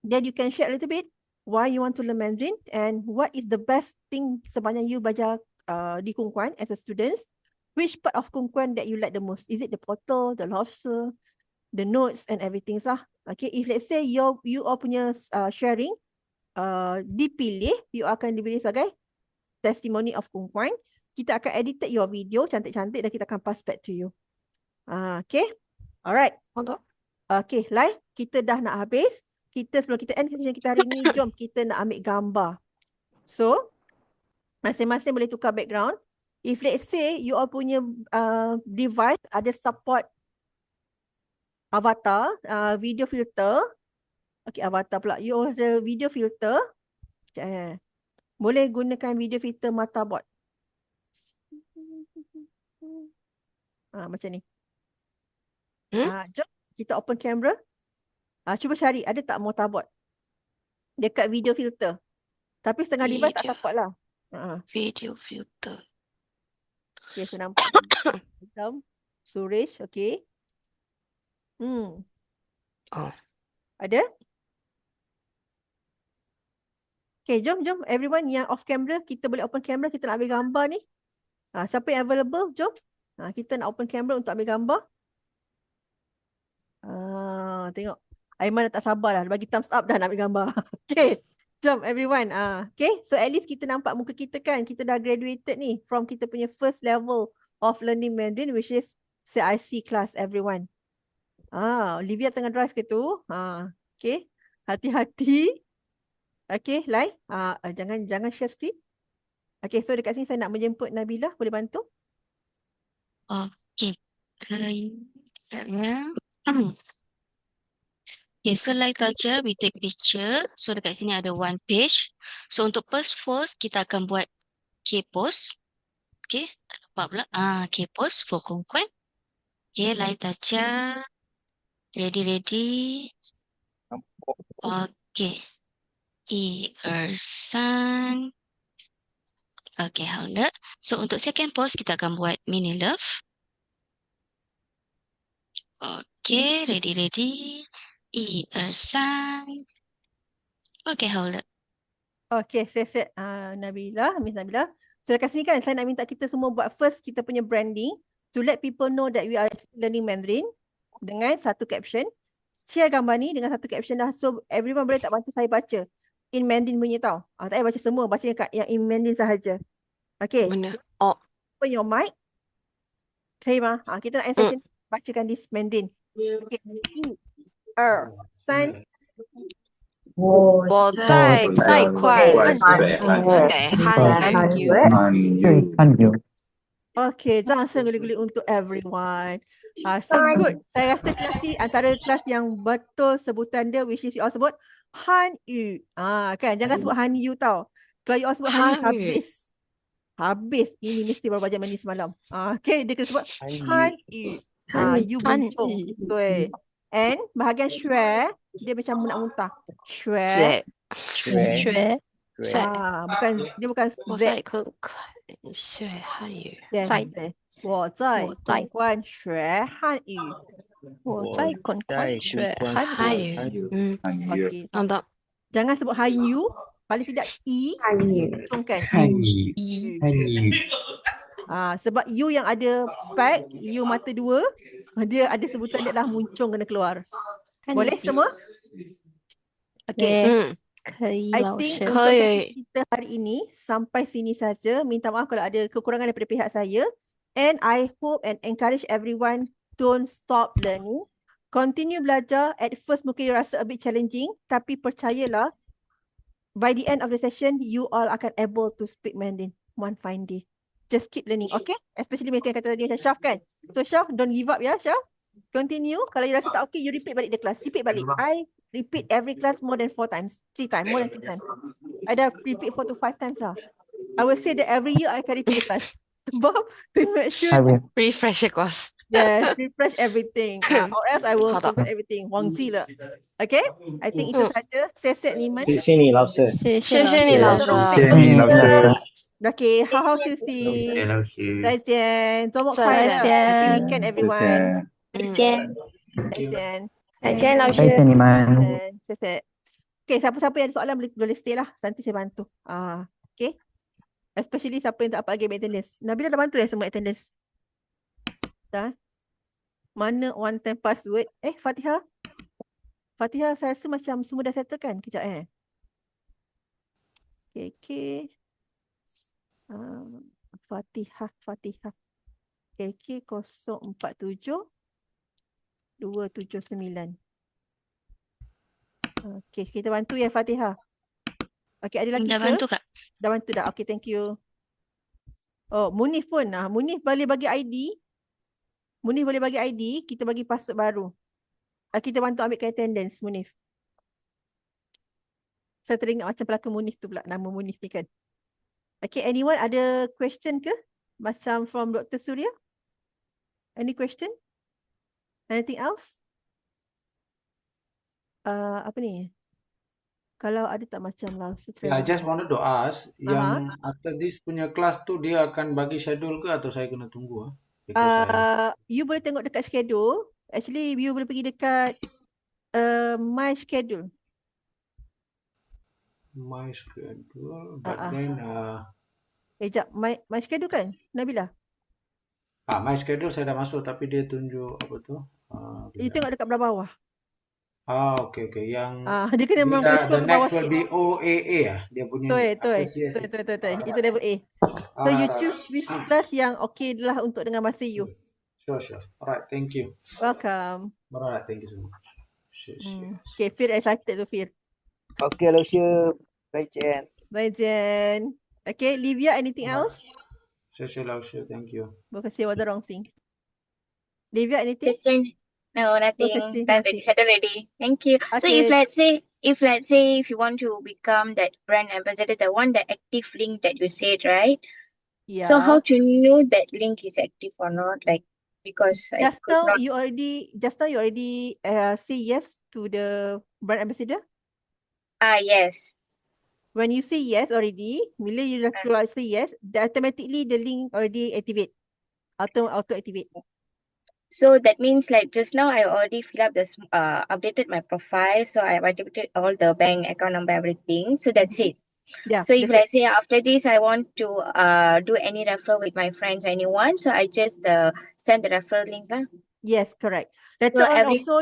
Then you can share a little bit why you want to learn Mandarin and what is the best thing sepanjang you belajar di Kungkuan as a students. Which part of Kungkuan that you like the most? Is it the portal, the lobster, the notes and everything lah? Okay, if let's say you all punya sharing dipilih, you akan dipilih sebagai testimony of Kungkuan. Kita akan edited your video cantik-cantik dan kita akan pass back to you. Okay, alright. Okay, Lai, kita dah nak habis. Sebelum kita end session kita hari ni, jom kita nak ambil gambar. So, masing-masing boleh tukar background. If let's say you all punya device ada support avatar, video filter. Okay, avatar pula. You all ada video filter. Boleh gunakan video filter Matabot. Macam ni. Jom kita open camera. Cuba cari ada tak Matabot dekat video filter. Tapi setengah device tak support lah. Video filter. Okay, so nampak. Hitam. Suresh, okay. Ada? Okay, jom everyone yang off camera, kita boleh open camera, kita nak ambil gambar ni. Siapa yang available, jom. Kita nak open camera untuk ambil gambar. Tengok. Aiman dah tak sabar dah, bagi thumbs up dah nak ambil gambar. Okay. Jom everyone. Okay, so at least kita nampak muka kita kan. Kita dah graduated ni from kita punya first level of learning Mandarin, which is CIC class everyone. Olivia tengah drive ke tu? Okay, hati-hati. Okay, Lai. Jangan share screen. Okay, so dekat sini saya nak menjemput Nabila. Boleh bantu? Okay. Okay, so like culture, we take picture. So dekat sini ada one page. So untuk first kita akan buat K-pose. Okay, tak nampak pula. K-pose for Kungkuan. Okay, like culture. Ready. Okay. 1, 2, 3. Okay, 好了. So untuk second pose, kita akan buat mini love. Okay, ready. 1, 2, 3. Okay, 好了. Okay, set Nabila, Miss Nabila. So dekat sini kan saya nak minta kita semua buat first kita punya branding to let people know that we are learning Mandarin dengan satu caption. Share gambar ni dengan satu caption dah. So everyone boleh tak bantu saya baca in Mandarin punya tau. Tak payah baca semua, baca yang in Mandarin sahaja. Okay. Benar. Open your mic. 可以吗? Kita nak end session bacakan this Mandarin. Okay. 1, 2, 3. 我在快看you. Okay, 掌声 guli-guli untuk everyone. So good. Saya rasa kelas ni antara kelas yang betul sebutan dia, which is you all sebut Han Yu. Kan, jangan sebut Han Yu tau. Kalau you all sebut Han Yu, habis. Ini mesti baru belajar mandi semalam. Okay, dia kena sebut Han Yu. You bencong. Betul. And bahagian Xue, dia macam nak muntah. Xue. Bukan, dia bukan Z. 学汉语。对，我在公关学汉语。我在公关学汉语。Okay. Jangan sebut Hanyu. Paling tidak I. Congkan. Hanyu. Sebab you yang ada spek, you mata dua, dia ada sebutan dia lah muncung kena keluar. Boleh semua? Okay. I think untuk kita hari ini sampai sini saja. Minta maaf kalau ada kekurangan daripada pihak saya. And I hope and encourage everyone don't stop learning. Continue belajar. At first mungkin you rasa a bit challenging, tapi percayalah by the end of the session, you all akan able to speak Mandarin one fine day. Just keep learning, okay? Especially macam yang kata tadi macam Syaf kan. So Syaf, don't give up ya Syaf. Continue. Kalau you rasa tak okay, you repeat balik the class. Repeat balik. I repeat every class more than 4 times. 3 times, more than 3 times. I dah repeat 4 to 5 times lah. I will say that every year I can repeat the class. Sebab to make sure refresh your class. yes, refresh everything. Or else I will forget everything. 忘记了. Okay? I think itu saja. 谢谢你们. 谢谢你老师。谢谢你老师。谢谢你老师。Okay, 好好休息。老师。再见，周末快乐。Happy weekend everyone. 再见。再见。再见老师。谢谢你们。谢谢。Okay, siapa-siapa yang ada soalan boleh stay lah. Nanti saya bantu. Okay. Especially siapa yang tak dapat lagi attendance. Nabila dah bantu semua attendance. Dah. Mana one time password? Fatihah? Fatihah saya rasa macam semua dah settle kan? Kejap Okay. Fatihah. KK 047 279. Okay, kita bantu ya Fatihah. Okay, ada lagi Dah bantu Kak. Dah bantu dah. Okay, thank you. Oh, Munif pun. Munif boleh bagi ID. Kita bagi password baru. Kita bantu ambilkan attendance, Munif. Saya teringat macam pelakon Munif tu pula. Nama Munif ni kan. Okay, anyone ada question ke? Macam from Dr. Surya? Any question? Anything else? Apa ni? Kalau ada tak macam lah. I just wanted to ask, yang after this punya kelas tu dia akan bagi schedule ke atau saya kena tunggu? You boleh tengok dekat schedule. Actually, you boleh pergi dekat my schedule. My schedule, but then Sekejap, my schedule kan, Nabila? my schedule saya dah masuk tapi dia tunjuk apa tu? You tengok dekat belah bawah. Okay. Yang dia kena memang the next will be OAA dia punya. Betul. Itu level A. So you choose which class yang okay lah untuk dengan masa you. Sure. Alright, thank you. Welcome. Alright, thank you so much. Okay, feel excited to feel. Okay, Lao Sư. 再见。 Okay, Livia, anything else? 谢谢老师 thank you. Terima kasih, the wrong thing. Livia, anything? No, nothing. Done already, settled already. Thank you. Okay. So if let's say if you want to become that brand ambassador, the one that active link that you said, right? Yeah. So how to know that link is active or not? Like because just now you already say yes to the brand ambassador? Yes. When you say yes already, bila you dah say yes, automatically the link already activate. Auto activate. So that means like just now I already fill up this updated my profile, so I activated all the bank account number, everything. So that's it. Yeah. So if let's say after this I want to do any referral with my friends, anyone, so I just send the referral link lah. Yes, correct. Later on also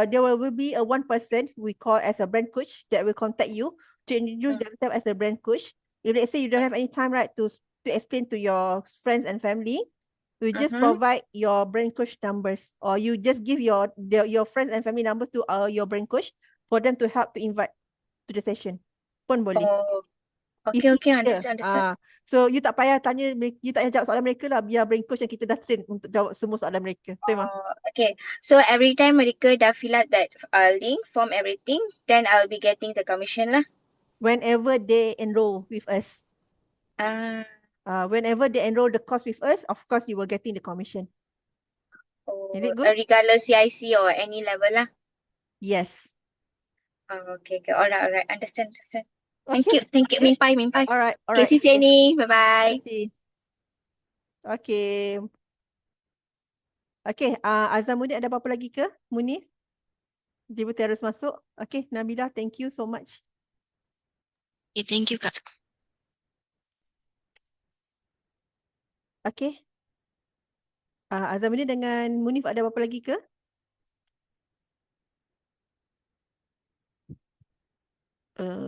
there will be a one person we call as a brand coach that will contact you to introduce themselves as a brand coach. If let's say you don't have any time, right, to explain to your friends and family, you just provide your brand coach numbers, or you just give your friends and family numbers to your brand coach for them to help to invite to the session. Pun boleh. Okay, understand. So you tak payah tanya, you tak payah jawab soalan mereka lah, biar brand coach yang kita dah train untuk jawab semua soalan mereka. Okay, so every time mereka dah fill out that link, form, everything, then I'll be getting the commission lah. Whenever they enroll with us. Whenever they enroll the course with us, of course you will getting the commission. Is it good? Regardless CIC or any level lah. Yes. Okay. Alright. Understand. Thank you. Mimpai. Alright. Okay, see you ni. Bye-bye. Okay. Azamuddin ada apa-apa lagi ke? Munif? Dia terus masuk. Okay, Nabila, thank you so much. Okay, thank you Kak. Okay. Azamuddin dengan Munif ada apa-apa lagi ke?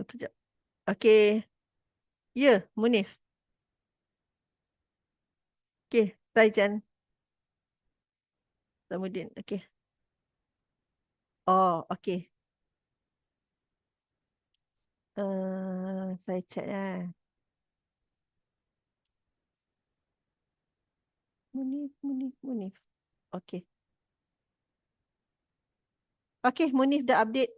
Kejap. Okay. Ya, Munif. Okay, Taijan. Azamuddin, okay. Oh, okay. Saya check Munif. Okay. Okay, Munif dah update.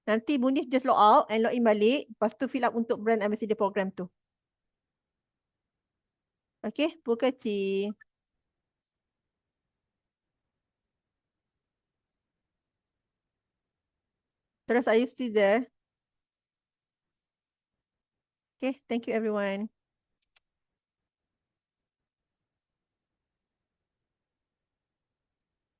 Nanti Munif just log out and log in balik. Lepas tu fill up untuk brand ambassador program tu. Okay, Bukaci. Terus, are you still there? Okay, thank you everyone.